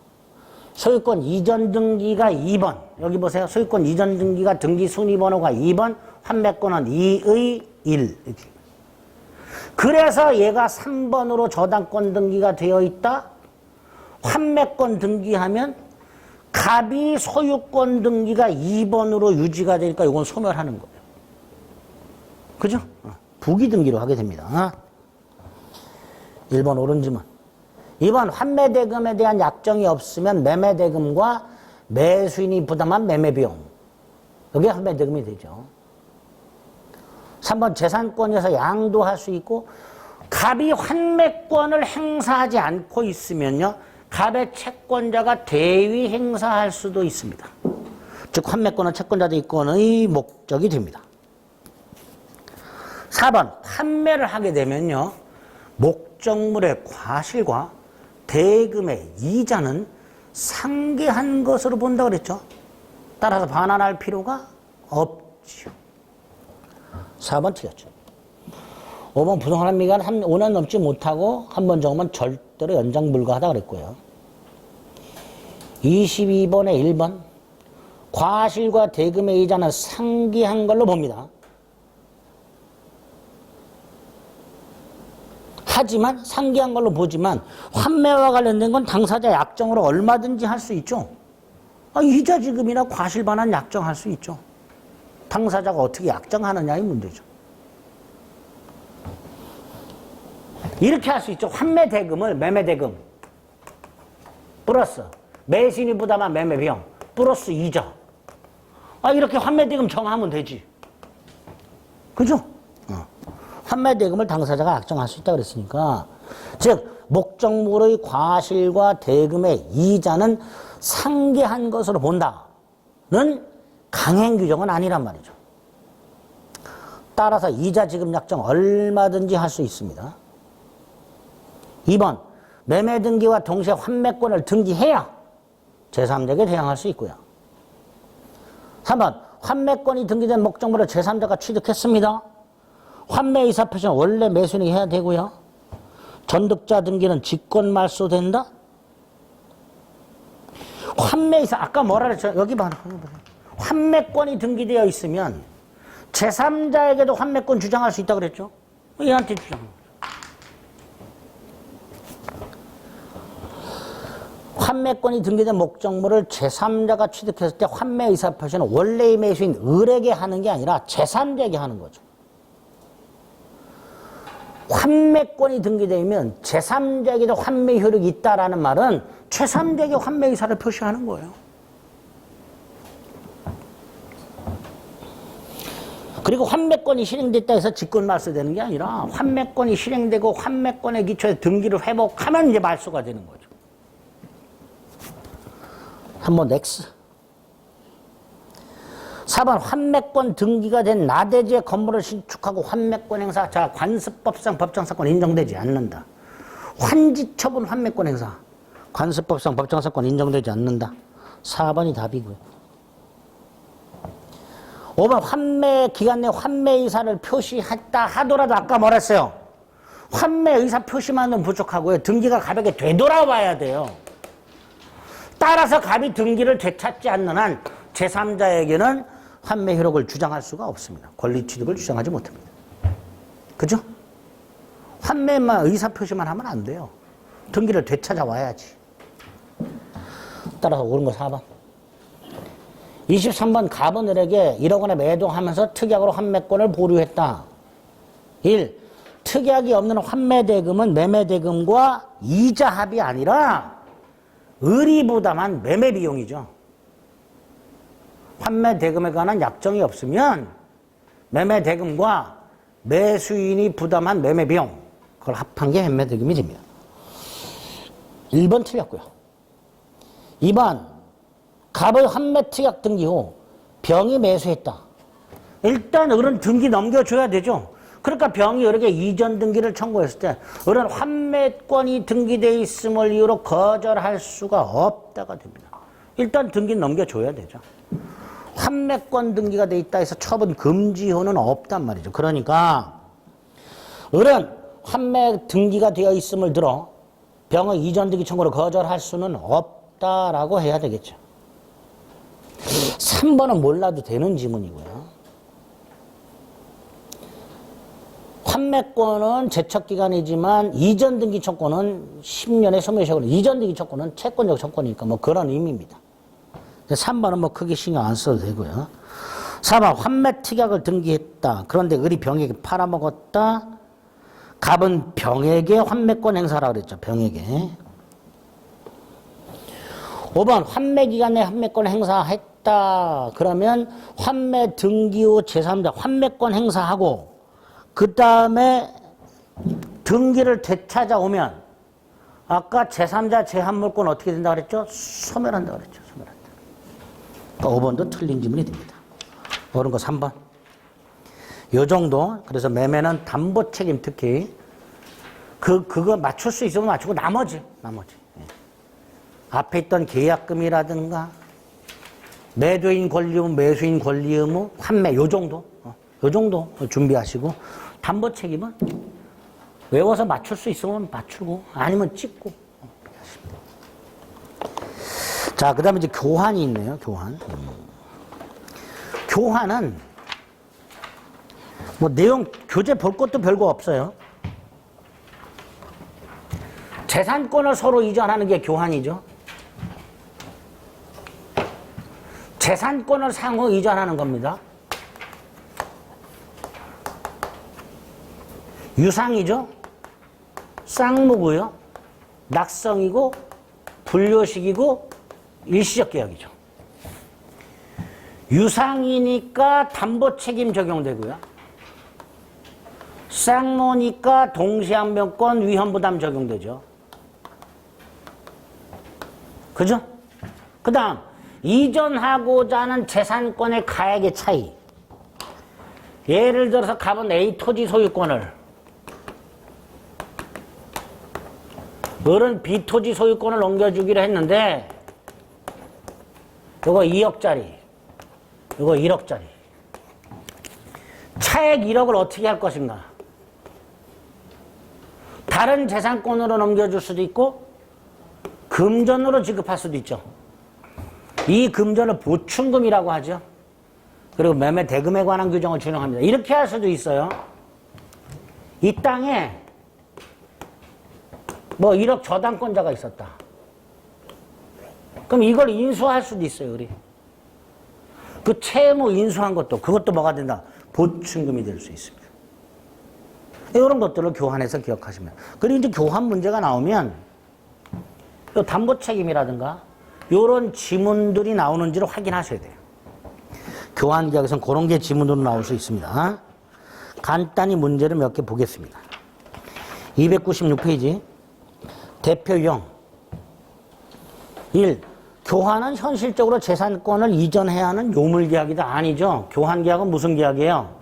소유권 이전 등기가 2번. 여기 보세요. 소유권 이전 등기가 등기 순위 번호가 2번, 환매권은 2의 1. 그래서 얘가 3번으로 저당권 등기가 되어 있다. 환매권 등기하면 갑이 소유권 등기가 2번으로 유지가 되니까 이건 소멸하는 거예요. 그죠? 부기 등기로 하게 됩니다. 1번 오른지문. 2번 환매대금에 대한 약정이 없으면 매매대금과 매수인이 부담한 매매비용. 여기 환매대금이 되죠. 3번 재산권에서 양도할 수 있고 갑이 환매권을 행사하지 않고 있으면요. 갑의 채권자가 대위 행사할 수도 있습니다. 즉 환매권은 채권자도 이권의 목적이 됩니다. 4번 판매를 하게 되면요. 목적물의 과실과 대금의 이자는 상계한 것으로 본다고 그랬죠. 따라서 반환할 필요가 없죠. 4번 틀렸죠. 5번 부동산 미관 5년 넘지 못하고 한 번 정도면 절대로 연장 불가하다 그랬고요. 22번에 1번 과실과 대금의 이자는 상기한 걸로 봅니다. 하지만 상기한 걸로 보지만 환매와 관련된 건 당사자 약정으로 얼마든지 할 수 있죠. 이자 지급이나 과실 반환 약정할 수 있죠. 당사자가 어떻게 약정하느냐의 문제죠. 이렇게 할 수 있죠. 환매 대금을 매매 대금 플러스 매수인이 부담한 매매 비용 플러스 이자. 이렇게 환매 대금 정하면 되지. 그죠? 환매 대금을 당사자가 약정할 수 있다고 그랬으니까 즉 목적물의 과실과 대금의 이자는 상계한 것으로 본다는 강행 규정은 아니란 말이죠. 따라서 이자 지급 약정 얼마든지 할 수 있습니다. 2번 매매 등기와 동시에 환매권을 등기해야 제3자에게 대항할 수 있고요. 3번 환매권이 등기된 목적물을 제3자가 취득했습니다. 환매의사 표시는 원래 매수인이 해야 되고요. 전득자 등기는 직권말소된다. 환매의사 아까 뭐라 그랬죠? 여기 봐. 환매권이 등기되어 있으면 제3자에게도 환매권 주장할 수 있다고 그랬죠? 얘한테 주장합니다. 환매권이 등기된 목적물을 제3자가 취득했을 때 환매 의사표시는 원래의 매수인 을에게 하는 게 아니라 제3자에게 하는 거죠. 환매권이 등기되면 제3자에게도 환매 효력이 있다라는 말은 제3자에게 환매 의사를 표시하는 거예요. 그리고 환매권이 실행됐다 해서 직권 말소되는 게 아니라 환매권이 실행되고 환매권의 기초에 등기를 회복하면 이제 말소가 되는 거죠. 한번 X. 4번 환매권 등기가 된 나대지의 건물을 신축하고 환매권 행사. 자, 관습법상 법정사건 인정되지 않는다. 환지처분 환매권 행사. 관습법상 법정사건 인정되지 않는다. 4번이 답이고요. 5번 환매 기간 내 환매의사를 표시했다 하더라도 아까 뭐랬어요? 환매의사 표시만은 부족하고요. 등기가 갑에게 되돌아와야 돼요. 따라서 갑이 등기를 되찾지 않는 한 제3자에게는 환매 효력을 주장할 수가 없습니다. 권리 취득을 주장하지 못합니다. 그죠? 환매만 의사 표시만 하면 안 돼요. 등기를 되찾아와야지. 따라서 옳은 거 4번. 23번 갑은 을에게 1억 원에 매도하면서 특약으로 환매권을 보류했다. 1. 특약이 없는 환매대금은 매매대금과 이자 합이 아니라 을이 부담한 매매비용이죠. 환매대금에 관한 약정이 없으면 매매대금과 매수인이 부담한 매매비용, 그걸 합한 게 환매대금이 됩니다. 1번 틀렸고요. 2번 갑의 환매특약 등기 후 병이 매수했다. 일단 을은 등기 넘겨줘야 되죠. 그러니까 병이 을에게 이전 등기를 청구했을 때 을은 환매권이 등기되어 있음을 이유로 거절할 수가 없다가 됩니다. 일단 등기 넘겨줘야 되죠. 환매권 등기가 돼 있다 해서 처분 금지효는 없단 말이죠. 그러니까 을은 환매 등기가 되어 있음을 들어 병의 이전 등기 청구를 거절할 수는 없다라고 해야 되겠죠. 3번은 몰라도 되는 지문이고요. 환매권은 제척기간이지만 이전 등기 청구는 10년의 소멸시효. 이전 등기 청구는 채권적 청구니까 뭐 그런 의미입니다. 3번은 뭐 크게 신경 안 써도 되고요. 4번 환매특약을 등기했다. 그런데 을이 병에게 팔아먹었다. 갑은 병에게 환매권 행사라고 그랬죠. 병에게. 5번 환매기간 내에 환매권 행사했다. 그러면 환매 등기 후 제3자 환매권 행사하고 그 다음에 등기를 되찾아오면 아까 제3자 제한물권 어떻게 된다 그랬죠? 소멸한다 그랬죠. 소멸한다. 5번도 틀린 지문이 됩니다. 옳은 거 3번. 요 정도. 그래서 매매는 담보 책임 특히 그거 맞출 수 있으면 맞추고 나머지. 예. 앞에 있던 계약금이라든가 매도인 권리 의무, 매수인 권리 의무, 환매 요 정도. 요 정도 준비하시고 담보 책임은 외워서 맞출 수 있으면 맞추고 아니면 찍고. 자, 그 다음에 이제 교환이 있네요. 교환. 교환은 뭐 내용 교재 볼 것도 별거 없어요. 재산권을 서로 이전하는 게 교환이죠. 재산권을 상호 이전하는 겁니다. 유상이죠. 쌍무고요. 낙성이고 분료식이고 일시적 계약이죠. 유상이니까 담보 책임 적용되고요. 쌍무니까 동시항변권 위험부담 적용되죠. 그죠? 그 다음 이전하고자 하는 재산권의 가액의 차이. 예를 들어서 갑은 A 토지 소유권을, 을은 B 토지 소유권을 넘겨주기로 했는데 이거 2억짜리, 이거 1억짜리. 차액 1억을 어떻게 할 것인가? 다른 재산권으로 넘겨줄 수도 있고 금전으로 지급할 수도 있죠. 이 금전을 보충금이라고 하죠. 그리고 매매 대금에 관한 규정을 준용합니다. 이렇게 할 수도 있어요. 이 땅에 뭐 1억 저당권자가 있었다. 그럼 이걸 인수할 수도 있어요, 우리. 그 채무 인수한 것도, 그것도 뭐가 된다? 보충금이 될 수 있습니다. 이런 것들을 교환해서 기억하시면. 그리고 이제 교환 문제가 나오면 요 담보 책임이라든가 이런 지문들이 나오는지를 확인하셔야 돼요. 교환 계약에서는 그런 게 지문으로 나올 수 있습니다. 간단히 문제를 몇 개 보겠습니다. 296페이지. 대표형 1. 교환은 현실적으로 재산권을 이전해야 하는 요물계약이다. 아니죠. 교환계약은 무슨 계약이에요?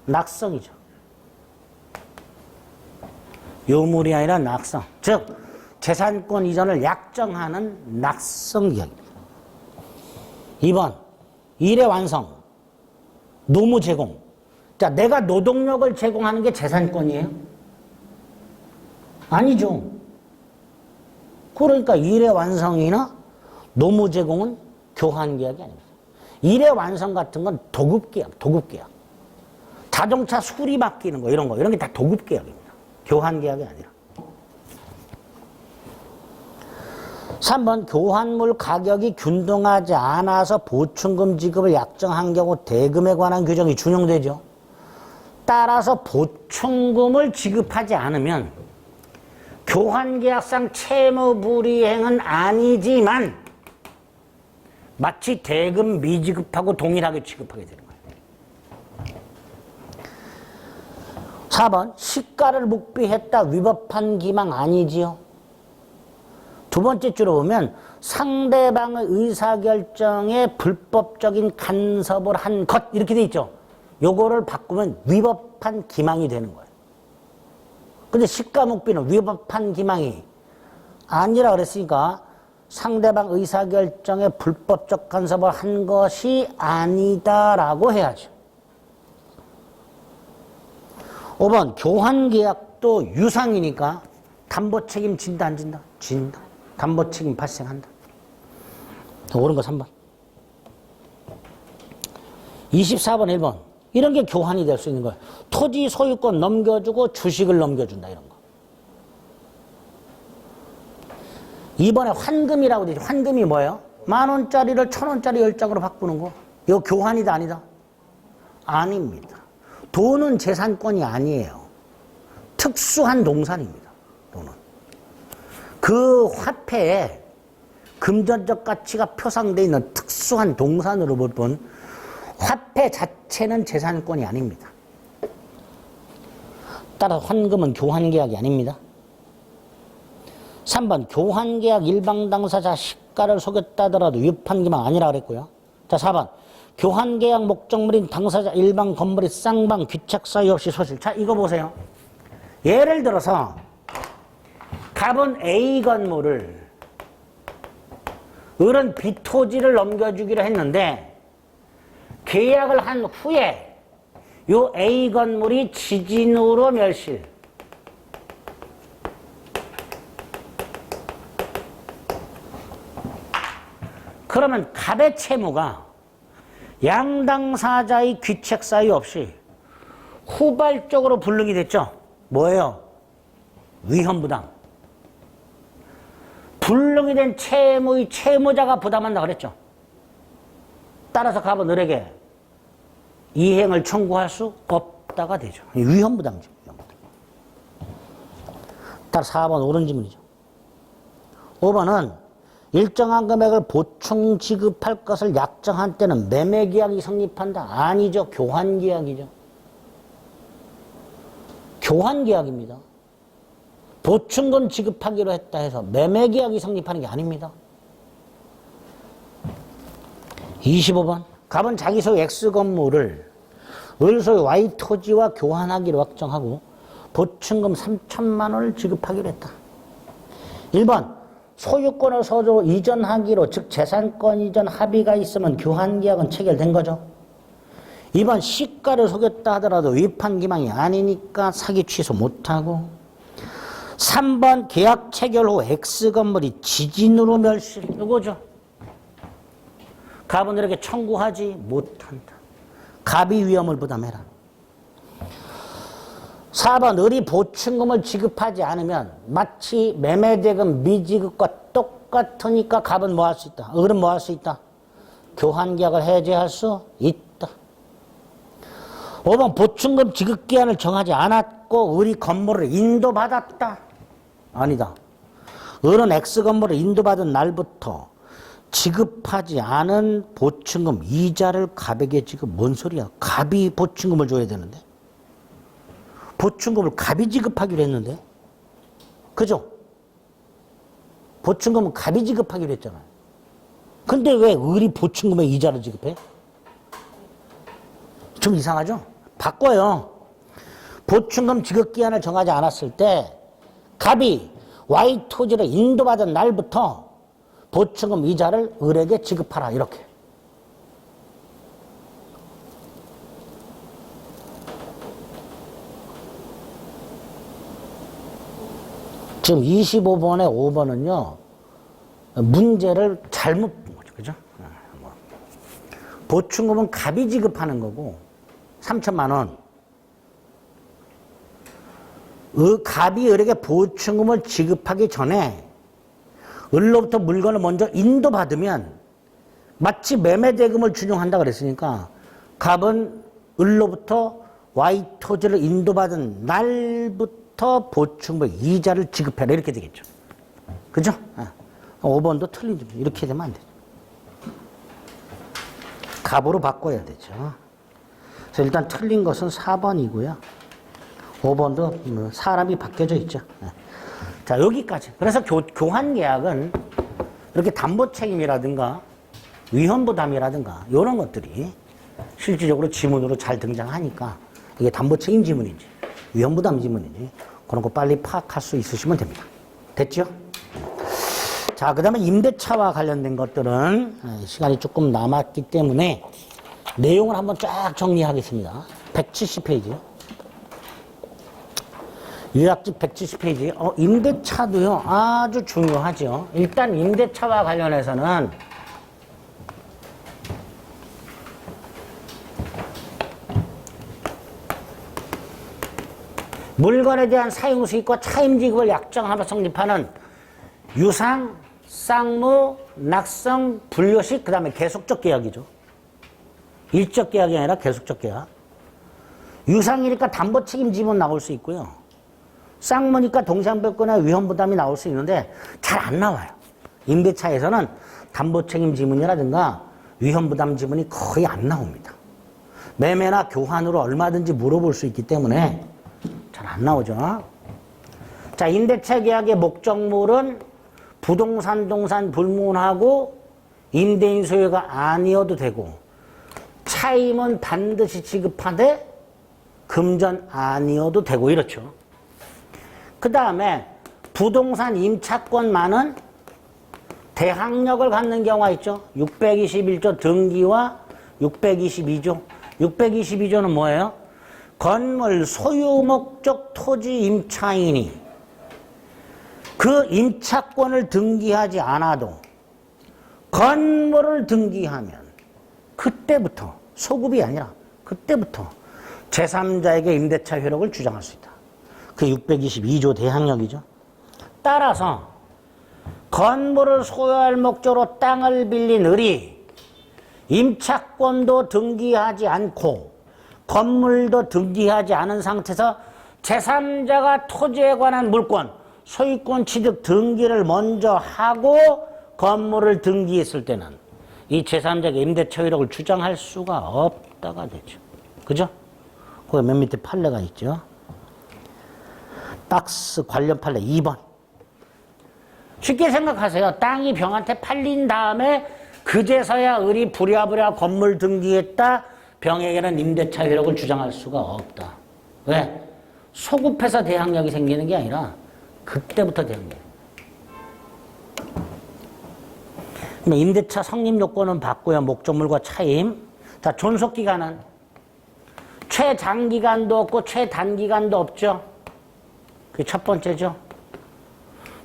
낙성이죠. 요물이 아니라 낙성. 즉 재산권 이전을 약정하는 낙성계약입니다. 2번 일의 완성, 노무 제공. 자, 내가 노동력을 제공하는 게 재산권이에요? 아니죠. 그러니까 일의 완성이나 노무 제공은 교환계약이 아닙니다. 일의 완성 같은 건 도급계약, 도급계약. 자동차 수리 맡기는 거, 이런 게 다 도급계약입니다. 교환계약이 아니라. 3번 교환물 가격이 균등하지 않아서 보충금 지급을 약정한 경우 대금에 관한 규정이 준용되죠. 따라서 보충금을 지급하지 않으면 교환계약상 채무불이행은 아니지만 마치 대금 미지급하고 동일하게 취급하게 되는 거예요. 4번 시가를 묵비했다 위법한 기망 아니지요. 두 번째 줄을 보면 상대방의 의사결정에 불법적인 간섭을 한 것 이렇게 돼 있죠. 요거를 바꾸면 위법한 기망이 되는 거예요. 근데 시가묵비는 위법한 기망이 아니라 그랬으니까 상대방 의사결정에 불법적 간섭을 한 것이 아니다라고 해야죠. 5번 교환계약도 유상이니까 담보책임 진다 안 진다? 진다. 담보책임 발생한다. 옳은 거 3번. 24번 1번. 이런 게 교환이 될 수 있는 거예요. 토지 소유권 넘겨주고 주식을 넘겨준다 이런 거. 2번에 환금이라고 되죠. 환금이 뭐예요? 10,000원짜리를 1,000원짜리 10장으로 바꾸는 거. 이거 교환이다 아니다? 아닙니다. 돈은 재산권이 아니에요. 특수한 동산입니다. 돈은. 그 화폐에 금전적 가치가 표상되어 있는 특수한 동산으로 본 화폐 자체는 재산권이 아닙니다. 따라서 환금은 교환계약이 아닙니다. 3번 교환계약 일방 당사자 시가를 속였다 하더라도 위법한 기망 아니라 그랬고요. 자 4번 교환계약 목적물인 당사자 일방 건물이 쌍방 귀책 사유 없이 소실. 자 이거 보세요. 예를 들어서 갑은 A 건물을 을은 B 토지를 넘겨주기로 했는데 계약을 한 후에 요 A 건물이 지진으로 멸실. 그러면 갑의 채무가 양당사자의 귀책 사유 없이 후발적으로 불능이 됐죠. 뭐예요? 위험부담. 불능이 된 채무의 채무자가 부담한다 그랬죠. 따라서 갑은 을에게 이행을 청구할 수 없다가 되죠. 위험부담이죠. 따라서 4번 옳은 질문이죠. 5번은 일정한 금액을 보충 지급할 것을 약정한 때는 매매계약이 성립한다. 아니죠. 교환계약이죠. 교환계약입니다. 보충금 지급하기로 했다 해서 매매계약이 성립하는 게 아닙니다. 25번 갑은 자기 소유 X 건물을 을 소유 Y 토지와 교환하기로 확정하고 보충금 3천만 원을 지급하기로 했다. 1번 소유권을 서로 이전하기로 즉 재산권 이전 합의가 있으면 교환계약은 체결된 거죠. 2번 시가를 속였다 하더라도 위판 기망이 아니니까 사기 취소 못하고 3번 계약 체결 후 X 건물이 지진으로 멸실 이거죠. 갑은 이렇게 청구하지 못한다. 갑이 위험을 부담해라. 4번 을이 보충금을 지급하지 않으면 마치 매매대금 미지급과 똑같으니까 갑은 뭐 할 수 있다? 을은 뭐 할 수 있다? 교환계약을 해제할 수 있다. 5번 보충금 지급기한을 정하지 않았고 을이 건물을 인도받았다. 아니다. 을은 X 건물을 인도받은 날부터 지급하지 않은 보충금 이자를 갑에게 지급. 뭔 소리야? 갑이 보충금을 줘야 되는데. 보충금을 갑이 지급하기로 했는데. 그죠? 보충금은 갑이 지급하기로 했잖아요. 근데 왜 을이 보충금에 이자를 지급해? 좀 이상하죠? 바꿔요. 보충금 지급기한을 정하지 않았을 때 갑이 Y 토지를 인도받은 날부터 보충금 이자를 을에게 지급하라 이렇게. 지금 25번에 5번은요. 문제를 잘못 본 거죠. 그죠? 보충금은 갑이 지급하는 거고 3천만 원. 갑이 을에게 보충금을 지급하기 전에 을로부터 물건을 먼저 인도받으면 마치 매매대금을 준용한다 그랬으니까 갑은 을로부터 Y 토지를 인도받은 날부터 보충물 이자를 지급해라 이렇게 되겠죠. 그죠? 5번도 틀린 점 이렇게 되면 안 되죠. 갑으로 바꿔야 되죠. 그래서 일단 틀린 것은 4번이고요. 5번도 사람이 바뀌어져 있죠. 자, 여기까지. 그래서 교환 계약은 이렇게 담보 책임이라든가 위헌부담이라든가 이런 것들이 실질적으로 지문으로 잘 등장하니까 이게 담보 책임 지문인지 위헌부담 지문인지 그런 거 빨리 파악할 수 있으시면 됩니다. 됐죠? 자, 그 다음에 임대차와 관련된 것들은 시간이 조금 남았기 때문에 내용을 한번 쫙 정리하겠습니다. 170페이지. 요약집 170페이지. 임대차도요, 아주 중요하죠. 일단 임대차와 관련해서는 물건에 대한 사용수익과 차임지급을 약정하며 성립하는 유상, 쌍무, 낙성, 분료식, 그 다음에 계속적 계약이죠. 일적 계약이 아니라 계속적 계약. 유상이니까 담보 책임 지문 나올 수 있고요. 쌍무니까 동상별권의 위헌부담이 나올 수 있는데 잘 안 나와요. 임대차에서는 담보 책임 지문이라든가 위헌부담 지문이 거의 안 나옵니다. 매매나 교환으로 얼마든지 물어볼 수 있기 때문에 잘 안 나오죠. 자, 임대차 계약의 목적물은 부동산 동산 불문하고 임대인 소유가 아니어도 되고 차임은 반드시 지급하되 금전 아니어도 되고 이렇죠. 그 다음에 부동산 임차권만은 대항력을 갖는 경우가 있죠. 621조 등기와 622조. 622조는 뭐예요? 건물 소유 목적 토지 임차인이 그 임차권을 등기하지 않아도 건물을 등기하면 그때부터 소급이 아니라 그때부터 제3자에게 임대차 효력을 주장할 수 있다. 그 622조 대항력이죠. 따라서 건물을 소유할 목적으로 땅을 빌린 을이 임차권도 등기하지 않고 건물도 등기하지 않은 상태에서 제3자가 토지에 관한 물권, 소유권 취득 등기를 먼저 하고 건물을 등기했을 때는 이 제3자에게 임대차 효력을 주장할 수가 없다가 되죠. 그죠? 거기 맨 밑에 판례가 있죠. 박스 관련 판례 2번. 쉽게 생각하세요. 땅이 병한테 팔린 다음에 그제서야 을이 부랴부랴 건물 등기했다. 병에게는 임대차 효력을 주장할 수가 없다. 왜? 소급해서 대항력이 생기는 게 아니라 그때부터 대항력. 임대차 성립 요건은 받고요. 목적물과 차임. 자, 존속기간은 최장기간도 없고 최단기간도 없죠. 그게 첫 번째죠.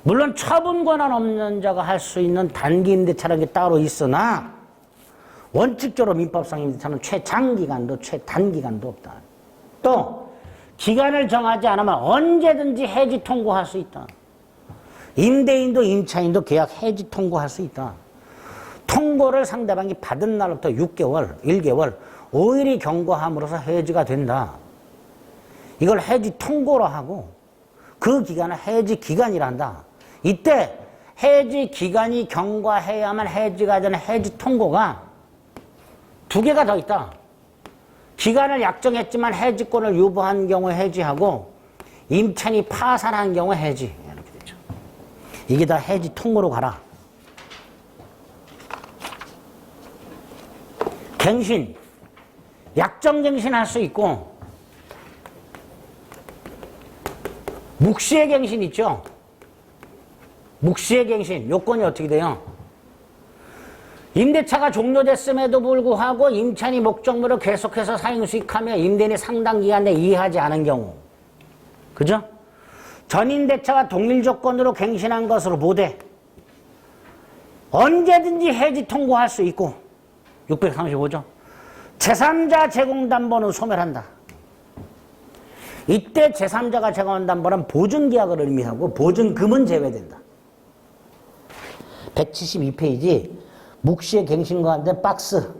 물론 처분 권한 없는 자가 할 수 있는 단기 임대차라는 게 따로 있으나 원칙적으로 민법상 임대차는 최장기간도 최단기간도 없다. 또 기간을 정하지 않으면 언제든지 해지 통고할 수 있다. 임대인도 임차인도 계약 해지 통고할 수 있다. 통고를 상대방이 받은 날부터 6개월, 1개월, 5일이 경과함으로써 해지가 된다. 이걸 해지 통고로 하고 그 기간을 해지 기간이라 한다. 이때 해지 기간이 경과해야만 해지가 되는 해지 통고가 두 개가 더 있다. 기간을 약정했지만 해지권을 유보한 경우에 해지하고 임차인이 파산한 경우에 해지. 이렇게 되죠. 이게 다 해지 통고로 가라. 갱신. 약정 갱신할 수 있고 묵시의 갱신 있죠. 묵시의 갱신 요건이 어떻게 돼요? 임대차가 종료됐음에도 불구하고 임차인이 목적물을 계속해서 사용수익하며 임대인이 상당 기간 내에 이해하지 않은 경우, 그죠? 전임대차가 동일 조건으로 갱신한 것으로 보되 언제든지 해지 통고할 수 있고 635조 제3자 제공담보는 소멸한다. 이때 제3자가 제공한 담보는 보증계약을 의미하고 보증금은 제외된다. 172페이지 묵시의 갱신과 관된 박스.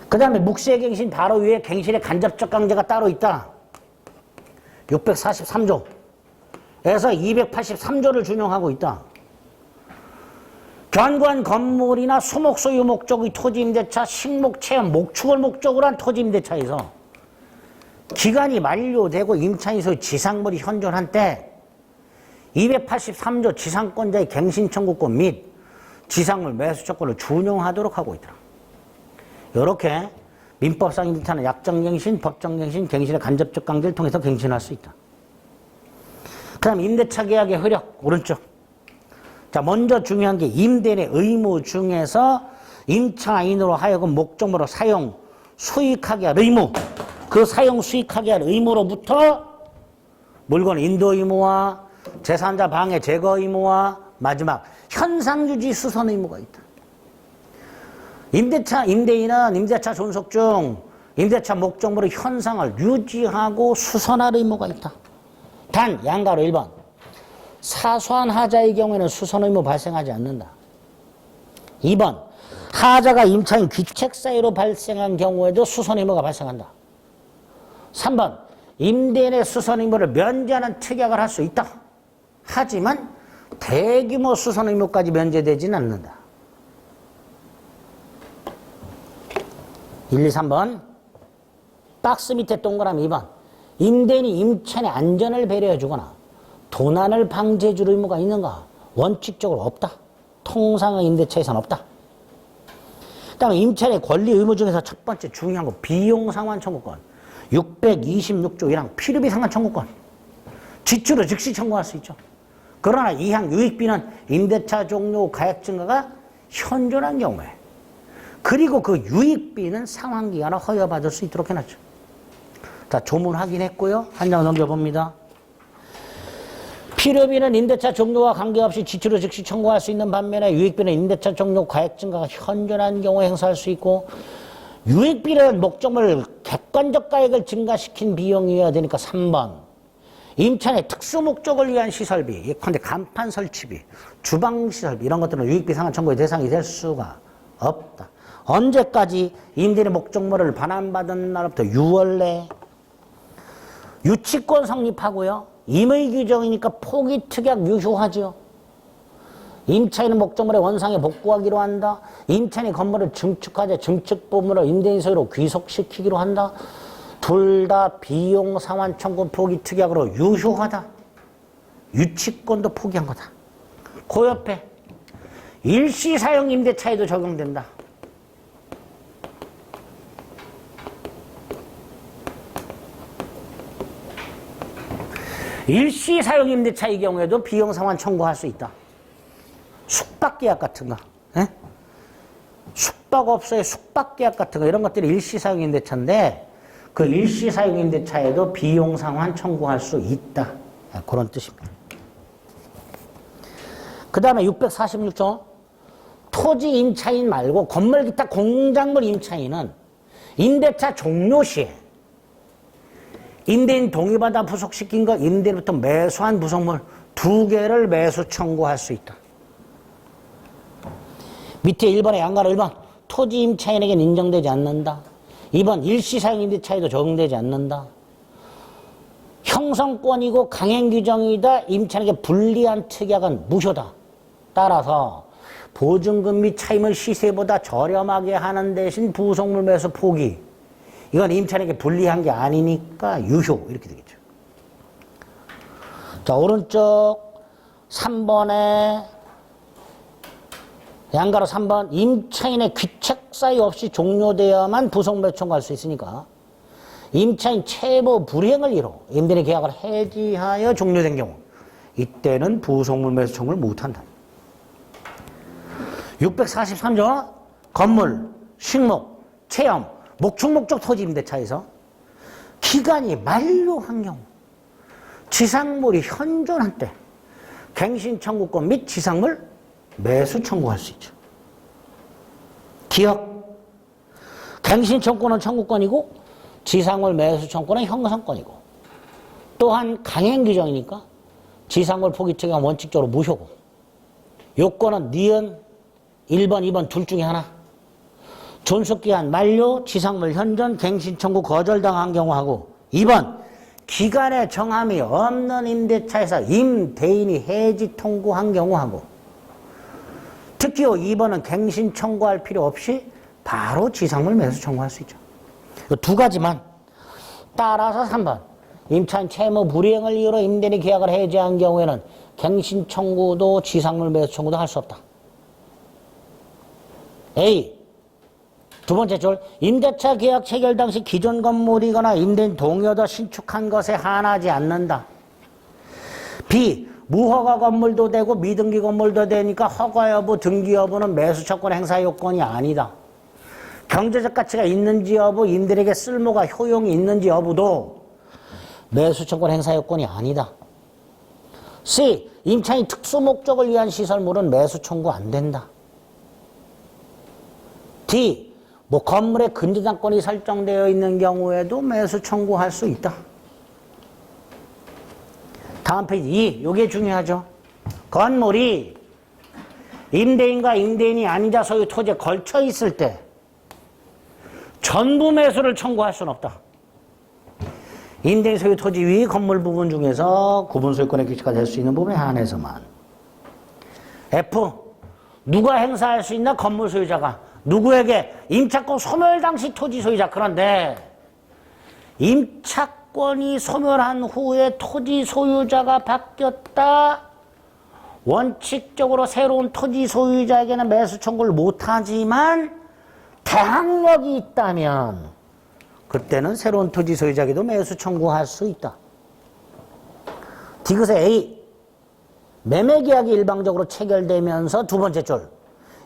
그 다음에 묵시의 갱신 바로 위에 갱신의 간접적 강제가 따로 있다. 643조. 에서 283조를 준용하고 있다. 견고한 건물이나 수목 소유 목적의 토지임대차, 식목 체험, 목축을 목적으로 한 토지임대차에서 기간이 만료되고 임차인 소유 지상물이 현존한 때 283조 지상권자의 갱신 청구권 및 지상물 매수 조건을 준용하도록 하고 있더라. 이렇게 민법상 임대차는 약정갱신, 법정갱신, 갱신의 간접적 강제를 통해서 갱신할 수 있다. 그 다음 임대차 계약의 효력, 오른쪽. 자, 먼저 중요한 게 임대인의 의무 중에서 임차인으로 하여금 목적으로 사용, 수익하게 할 의무. 그 사용, 수익하게 할 의무로부터 물건 인도 의무와 재산자 방해 제거 의무와 마지막 현상유지 수선 의무가 있다. 임대인은 임대차 존속 중 임대차 목적으로 현상을 유지하고 수선할 의무가 있다. 단 양가로 1번 사소한 하자의 경우에는 수선 의무 발생하지 않는다. 2번 하자가 임차인 귀책 사유로 발생한 경우에도 수선 의무가 발생한다. 3번 임대인의 수선 의무를 면제하는 특약을 할 수 있다. 하지만 대규모 수선 의무까지 면제되지는 않는다. 1, 2, 3번 박스 밑에 동그라미 2번 임대인이 임차인의 안전을 배려해주거나 도난을 방지해줄 의무가 있는가? 원칙적으로 없다. 통상의 임대차에서는 없다. 그 다음에 임차인의 권리 의무 중에서 첫 번째 중요한 거 비용상환 청구권 626조 1항 필요비 상환 청구권 지출을 즉시 청구할 수 있죠. 그러나 2항 유익비는 임대차 종료 가액 증가가 현존한 경우에 그리고 그 유익비는 상환기간을 허여받을 수 있도록 해놨죠. 자, 조문 확인했고요. 한 장 넘겨봅니다. 필요비는 임대차 종료와 관계없이 지출을 즉시 청구할 수 있는 반면에 유익비는 임대차 종료 가액 증가가 현존한 경우에 행사할 수 있고 유익비는 목적물 객관적 가액을 증가시킨 비용이어야 되니까 3번 임차인의 특수 목적을 위한 시설비 예컨대 간판 설치비, 주방 시설비 이런 것들은 유익비 상환 청구의 대상이 될 수가 없다. 언제까지? 임대인의 목적물을 반환받은 날부터 6월 내 유치권 성립하고요. 임의 규정이니까 포기 특약 유효하죠. 임차인은 목적물의 원상에 복구하기로 한다. 임차인이 건물을 증축하자 증축 부분을 임대인 소유로 귀속시키기로 한다. 둘 다 비용 상환 청구 포기 특약으로 유효하다. 유치권도 포기한 거다. 그 옆에 일시 사용 임대차에도 적용된다. 일시 사용 임대차의 경우에도 비용 상환 청구할 수 있다. 숙박계약 같은 거, 숙박업소의 숙박계약 같은 거 이런 것들이 일시 사용 임대차인데 그 일시 사용 임대차에도 비용 상환 청구할 수 있다. 그런 뜻입니다. 그 다음에 646조 토지 임차인 말고 건물 기타 공작물 임차인은 임대차 종료 시에 임대인 동의받아 부속시킨 것, 임대인부터 매수한 부속물 2개를 매수 청구할 수 있다. 밑에 1번에 양가로 1번 토지 임차인에게는 인정되지 않는다. 2번 일시사용 임대차에도 적용되지 않는다. 형성권이고 강행규정이다. 임차인에게 불리한 특약은 무효다. 따라서 보증금 및 차임을 시세보다 저렴하게 하는 대신 부속물 매수 포기 이건 임차인에게 불리한 게 아니니까 유효 이렇게 되겠죠. 자, 오른쪽 3번에 양가로 3번 임차인의 귀책 사유 없이 종료되어야만 부속물 청구할 수 있으니까 임차인 채무 불이행을 이루 임대인의 계약을 해지하여 종료된 경우 이때는 부속물 매수 청구를 못한다. 643조 건물, 식목, 체험, 목축 목적 토지 임대차에서 기간이 만료한 경우 지상물이 현존한 때 갱신 청구권 및 지상물 매수 청구할 수 있죠. 기억. 갱신 청구권은 청구권이고 지상물 매수 청구권은 형성권이고 또한 강행 규정이니까 지상물 포기특약은 원칙적으로 무효고 요건은 니은 1번, 2번 둘 중에 하나. 존속기한 만료, 지상물 현존, 갱신 청구 거절당한 경우하고 2번 기간의 정함이 없는 임대차에서 임대인이 해지 통고한 경우하고 특히 2번은 갱신 청구할 필요 없이 바로 지상물 매수 청구할 수 있죠. 이 두 가지만. 따라서 3번 임차인 채무 불이행을 이유로 임대인이 계약을 해지한 경우에는 갱신 청구도 지상물 매수 청구도 할 수 없다. A. 두 번째 줄, 임대차 계약 체결 당시 기존 건물이거나 임대인 동의하다 신축한 것에 한하지 않는다. B. 무허가 건물도 되고 미등기 건물도 되니까 허가 여부, 등기 여부는 매수처권 행사 요건이 아니다. 경제적 가치가 있는지 여부, 임대인에게 쓸모가 효용이 있는지 여부도 매수처권 행사 요건이 아니다. C. 임차인 특수 목적을 위한 시설물은 매수 청구 안 된다. D. 건물에 근저당권이 설정되어 있는 경우에도 매수 청구할 수 있다. 다음 페이지 2. 이게 중요하죠. 건물이 임대인과 임대인이 아닌 자 소유 토지에 걸쳐 있을 때 전부 매수를 청구할 수는 없다. 임대인 소유 토지 위 건물 부분 중에서 구분 소유권의 규칙화 될 수 있는 부분에 한해서만. F. 누가 행사할 수 있나? 건물 소유자가. 누구에게? 임차권 소멸 당시 토지 소유자. 그런데 임차권이 소멸한 후에 토지 소유자가 바뀌었다. 원칙적으로 새로운 토지 소유자에게는 매수 청구를 못하지만 대항력이 있다면 그때는 새로운 토지 소유자에게도 매수 청구할 수 있다. 디귿의 A. 매매계약이 일방적으로 체결되면서 두 번째 줄.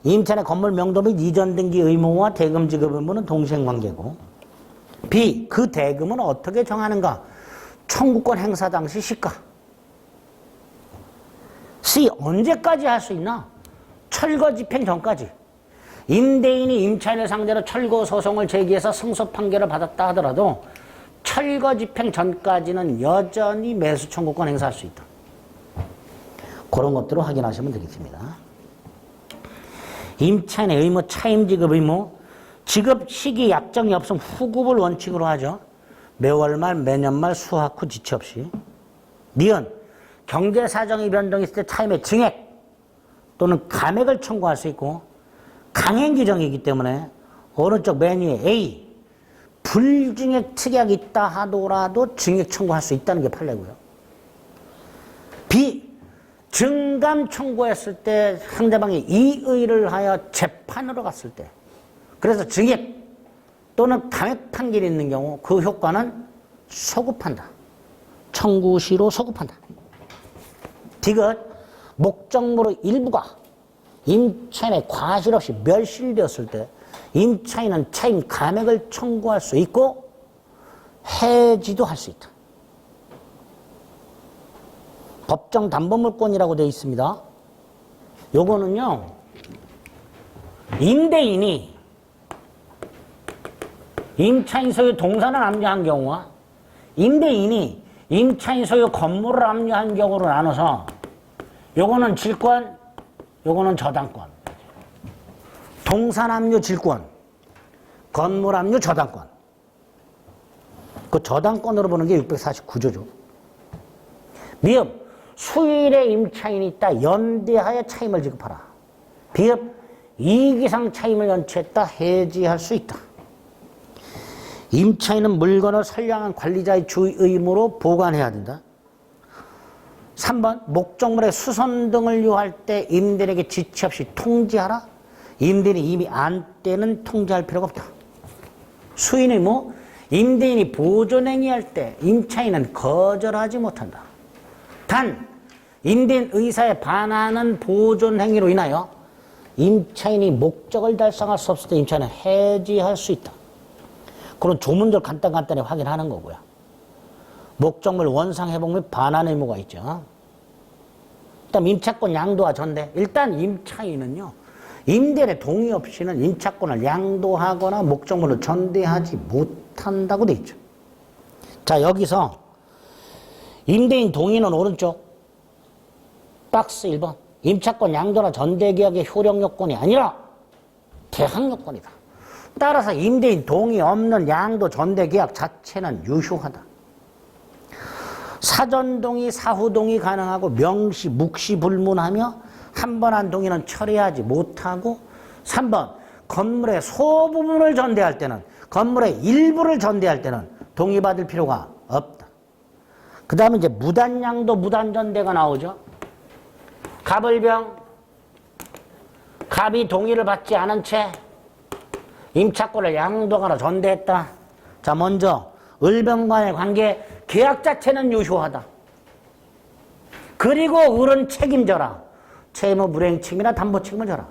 임차인의 건물 명도 및 이전 등기 의무와 대금 지급 의무는 동시행관계고 B. 그 대금은 어떻게 정하는가? 청구권 행사 당시 시가. C. 언제까지 할 수 있나? 철거 집행 전까지. 임대인이 임차인을 상대로 철거 소송을 제기해서 승소 판결을 받았다 하더라도 철거 집행 전까지는 여전히 매수 청구권 행사할 수 있다. 그런 것들을 확인하시면 되겠습니다. 임차인의 의무, 차임 지급 의무, 지급 시기 약정이 없음 후급을 원칙으로 하죠. 매월 말, 매년 말, 수학 후 지체 없이. 니은, 경제 사정이 변동했을 때 차임의 증액 또는 감액을 청구할 수 있고 강행 규정이기 때문에 오른쪽 맨 위에 A, 불증액 특약이 있다 하더라도 증액 청구할 수 있다는 게 판례고요. B, 증감 청구했을 때 상대방이 이의를 하여 재판으로 갔을 때 그래서 증액 또는 감액 판결이 있는 경우 그 효과는 소급한다. 청구 시로 소급한다. 디귿, 목적물의 일부가 임차인의 과실 없이 멸실되었을 때 임차인은 차임 감액을 청구할 수 있고 해지도 할 수 있다. 법정 담보물권이라고 되어 있습니다. 요거는요, 임대인이 임차인 소유 동산을 압류한 경우와 임대인이 임차인 소유 건물을 압류한 경우로 나눠서 요거는 질권, 요거는 저당권. 동산 압류 질권, 건물 압류 저당권. 그 저당권으로 보는 게 649조죠. 미음, 수일의 임차인이 있다. 연대하여 차임을 지급하라. 비읍, 이익 이상 차임을 연체했다. 해지할 수 있다. 임차인은 물건을 선량한 관리자의 주 의무로 보관해야 된다. 3번, 목적물의 수선 등을 요할 때 임대인에게 지체 없이 통지하라. 임대인이 이미 안 때는 통지할 필요가 없다. 수인의 뭐? 임대인이 보존행위할 때 임차인은 거절하지 못한다. 단, 임대인 의사에 반하는 보존행위로 인하여 임차인이 목적을 달성할 수 없을 때 임차인은 해지할 수 있다. 그런 조문들 간단히 확인하는 거고요. 목적물 원상 회복 및 반환 의무가 있죠. 일단 임차권 양도와 전대. 일단 임차인은요, 임대인의 동의 없이는 임차권을 양도하거나 목적물을 전대하지 못한다고 돼 있죠. 자, 여기서 임대인 동의는 오른쪽, 박스 1번. 임차권 양도나 전대계약의 효력 요건이 아니라 대항 요건이다. 따라서 임대인 동의 없는 양도 전대계약 자체는 유효하다. 사전 동의, 사후 동의 가능하고 명시, 묵시 불문하며 한 번 한 동의는 철회하지 못하고 3번 건물의 소부분을 전대할 때는 건물의 일부를 전대할 때는 동의받을 필요가 없다. 그 다음에 이제 무단양도, 무단전대가 나오죠. 갑을병, 갑이 동의를 받지 않은 채 임차권을 양도하거나 전대했다. 자, 먼저 을병 간의 관계 계약 자체는 유효하다. 그리고 을은 책임져라. 채무 불이행 책임이나 담보 책임을 져라.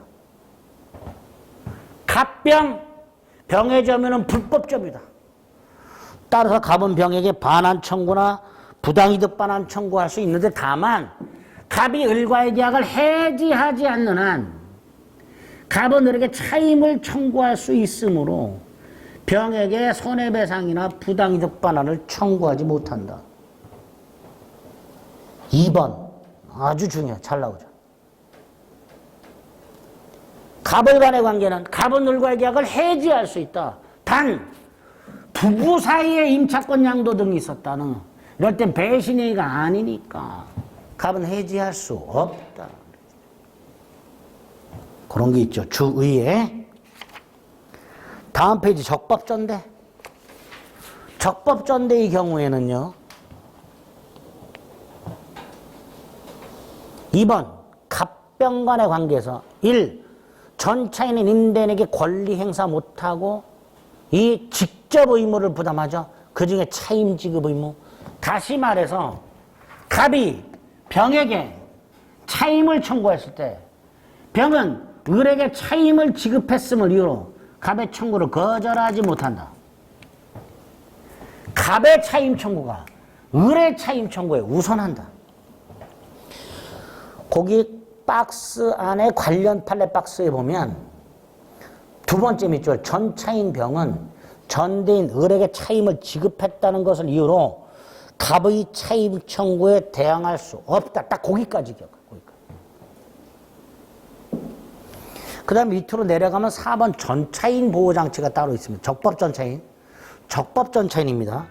갑병, 병의 점유는 불법점이다. 따라서 갑은 병에게 반환 청구나 부당이득 반환 청구할 수 있는데 다만 갑이 을과의 계약을 해지하지 않는 한 갑은 을에게 차임을 청구할 수 있으므로 병에게 손해배상이나 부당이득 반환을 청구하지 못한다. 2번 아주 중요해. 잘 나오죠. 갑을 간의 관계는 갑은 을과의 계약을 해지할 수 있다. 단 부부 사이에 임차권 양도 등이 있었다는 이럴 땐 배신행위가 아니니까 갑은 해지할 수 없다. 그런 게 있죠. 주의에. 다음 페이지 적법전대. 적법전대의 경우에는요. 2번 갑병 간의 관계에서 1. 전차인은 임대인에게 권리 행사 못하고 이 직접 의무를 부담하죠. 그 중에 차임 지급 의무. 다시 말해서 갑이 병에게 차임을 청구했을 때 병은 을에게 차임을 지급했음을 이유로 갑의 청구를 거절하지 못한다. 갑의 차임 청구가 을의 차임 청구에 우선한다. 거기 박스 안에 관련 판례 박스에 보면 두 번째 밑줄 전차인 병은 전대인 을에게 차임을 지급했다는 것을 이유로 갑의 차임 청구에 대항할 수 없다. 딱 거기까지 기억해. 그 다음에 밑으로 내려가면 4번 전차인 보호장치가 따로 있습니다. 적법전차인. 적법전차인입니다.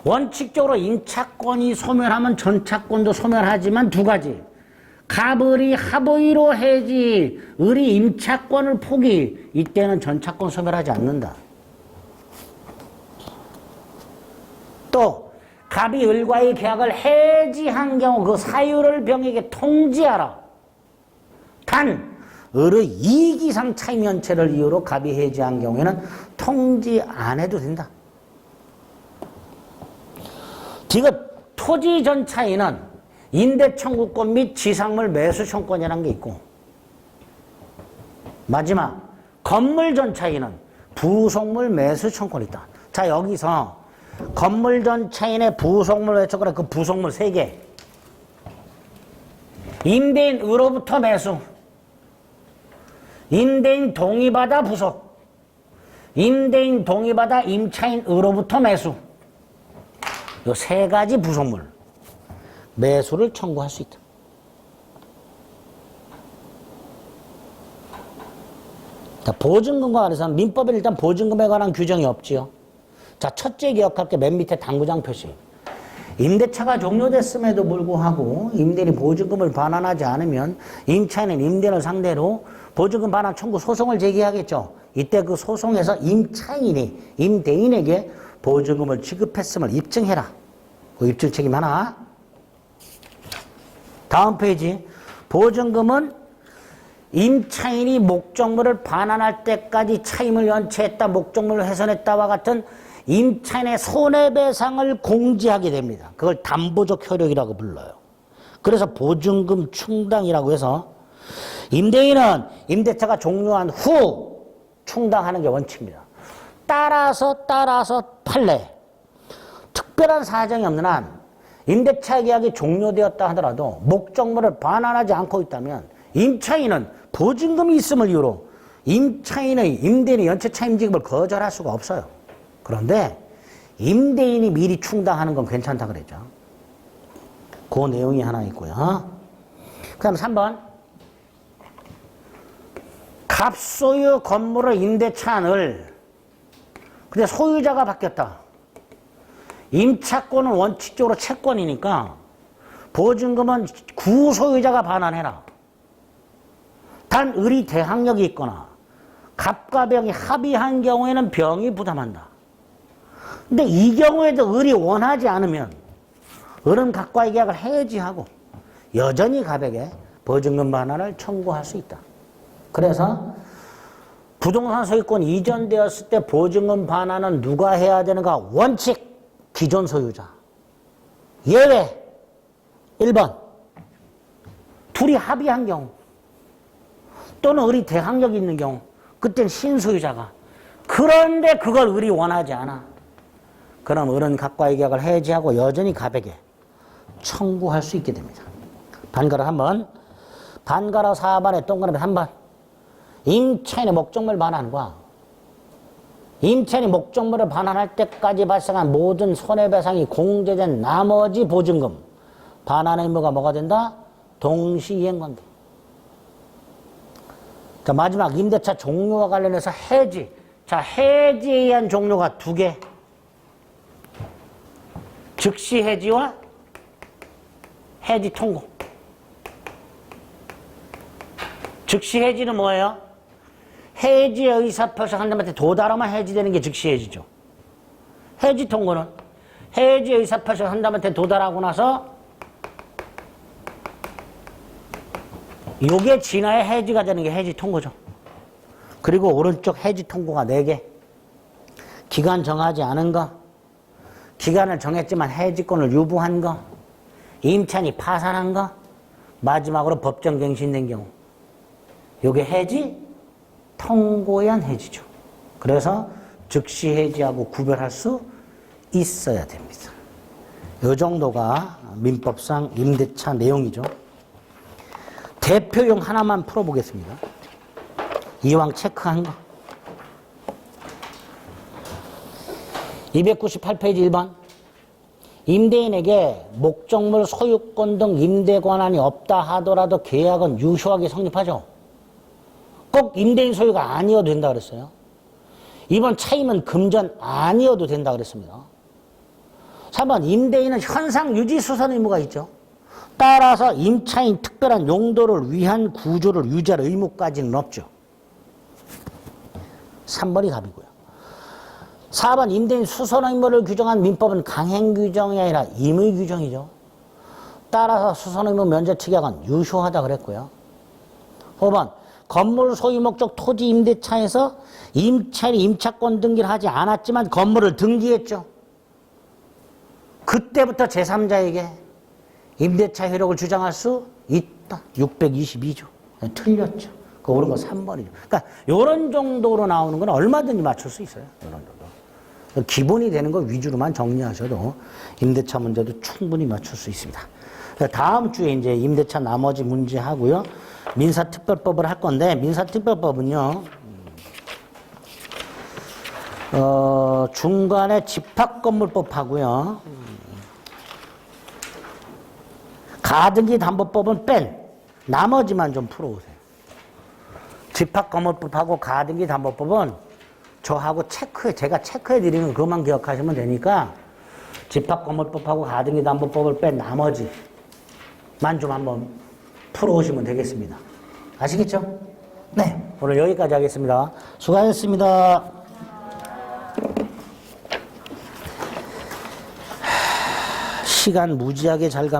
원칙적으로 임차권이 소멸하면 전차권도 소멸하지만 두 가지. 갑을이 합의로 해지 을이 임차권을 포기. 이때는 전차권 소멸하지 않는다. 또 갑이 을과의 계약을 해지한 경우 그 사유를 병에게 통지하라. 단 을의 이익 이상 차임 연체를 이유로 갑이 해지한 경우에는 통지 안 해도 된다. 지금 토지 전차인은 임대 청구권 및 지상물 매수 청구권이라는 게 있고 마지막 건물 전차인은 부속물 매수 청구권이 있다. 자, 여기서 건물 전차인의 부속물 매수 청구권 그 부속물 3개. 임대인 으로부터 매수, 임대인 동의받아 부속, 임대인 동의받아 임차인 으로부터 매수. 이 3가지 부속물 매수를 청구할 수 있다. 자, 보증금과 관해서는 민법에 일단 보증금에 관한 규정이 없지요. 자, 첫째 기억할 게 맨 밑에 당구장 표시. 임대차가 종료됐음에도 불구하고 임대인이 보증금을 반환하지 않으면 임차인은 임대인을 상대로 보증금 반환 청구 소송을 제기하겠죠. 이때 그 소송에서 임차인이 임대인에게 보증금을 지급했음을 입증해라. 그 입증 책임 하나. 다음 페이지. 보증금은 임차인이 목적물을 반환할 때까지 차임을 연체했다, 목적물을 훼손했다와 같은 임차인의 손해배상을 공지하게 됩니다. 그걸 담보적 효력이라고 불러요. 그래서 보증금 충당이라고 해서 임대인은 임대차가 종료한 후 충당하는 게 원칙입니다. 따라서 판례. 특별한 사정이 없는 한 임대차 계약이 종료되었다 하더라도 목적물을 반환하지 않고 있다면 임차인은 보증금이 있음을 이유로 임차인의 임대인의 연체 차임 지급을 거절할 수가 없어요. 그런데 임대인이 미리 충당하는 건 괜찮다 그랬죠. 그 내용이 하나 있고요. 그 다음 3번. 갑소유 건물을 임대차한을 근데 소유자가 바뀌었다. 임차권은 원칙적으로 채권이니까 보증금은 구소유자가 반환해라. 단 을이 대항력이 있거나 갑과 병이 합의한 경우에는 병이 부담한다. 근데 이 경우에도 을이 원하지 않으면 을은 갑과의 계약을 해지하고 여전히 갑에게 보증금 반환을 청구할 수 있다. 그래서 부동산 소유권 이전되었을 때 보증금 반환은 누가 해야 되는가? 원칙 기존 소유자. 예외 1번 둘이 합의한 경우 또는 을이 대항력이 있는 경우 그때는 신소유자가. 그런데 그걸 을이 원하지 않아. 그럼 을은 갑과의 계약을 해지하고 여전히 갑에게 청구할 수 있게 됩니다. 반가로 3번. 반가로 4번에 동그라미 3번. 임차인의 목적물 반환과 임차인이 목적물을 반환할 때까지 발생한 모든 손해배상이 공제된 나머지 보증금 반환 의무가 뭐가 된다? 동시이행관계. 자, 마지막 임대차 종료와 관련해서 해지. 자, 해지에 의한 종료가 2개. 즉시 해지와 해지 통고. 즉시 해지는 뭐예요? 해지의 의사표시 한다한테 도달하면 해지되는 게 즉시 해지죠. 해지 통고는 해지의 의사표시 한다한테 도달하고 나서 요게 지나야 해지가 되는 게 해지 통고죠. 그리고 오른쪽 해지 통고가 4개. 기간 정하지 않은 거, 기간을 정했지만 해지권을 유보한 거, 임차인이 파산한 거, 마지막으로 법정 갱신된 경우. 요게 해지 통고에 의한 해지죠. 그래서 즉시 해지하고 구별할 수 있어야 됩니다. 요 정도가 민법상 임대차 내용이죠. 대표용 하나만 풀어보겠습니다. 이왕 체크한 거. 298페이지 1번. 임대인에게 목적물 소유권 등 임대 권한이 없다 하더라도 계약은 유효하게 성립하죠. 꼭 임대인 소유가 아니어도 된다 그랬어요. 이번 차임은 금전 아니어도 된다 그랬습니다. 3번 임대인은 현상 유지 수선 의무가 있죠. 따라서 임차인 특별한 용도를 위한 구조를 유지할 의무까지는 없죠. 3번이 답이고요. 4번 임대인 수선 의무를 규정한 민법은 강행 규정이 아니라 임의 규정이죠. 따라서 수선 의무 면제 특약은 유효하다 그랬고요. 5번 건물 소유 목적 토지 임대차에서 임차인이 임차권 등기를 하지 않았지만 건물을 등기했죠. 그때부터 제3자에게 임대차 효력을 주장할 수 있다. 622조. 틀렸죠. 그 옳은 거 3번이죠. 그러니까 이런 정도로 나오는 건 얼마든지 맞출 수 있어요. 이런 정도. 기본이 되는 거 위주로만 정리하셔도 임대차 문제도 충분히 맞출 수 있습니다. 다음 주에 이제 임대차 나머지 문제 하고요. 민사특별법을 할 건데, 민사특별법은요, 중간에 집합건물법하고요, 가등기 담보법은 뺀 나머지만 좀 풀어오세요. 집합건물법하고 가등기 담보법은 저하고 제가 체크해 드리는 그것만 기억하시면 되니까 집합건물법하고 가등기 담보법을 뺀 나머지만 좀 한번 풀어오시면 되겠습니다. 아시겠죠? 네, 오늘 여기까지 하겠습니다. 수고하셨습니다. 시간 무지하게 잘 갑니다.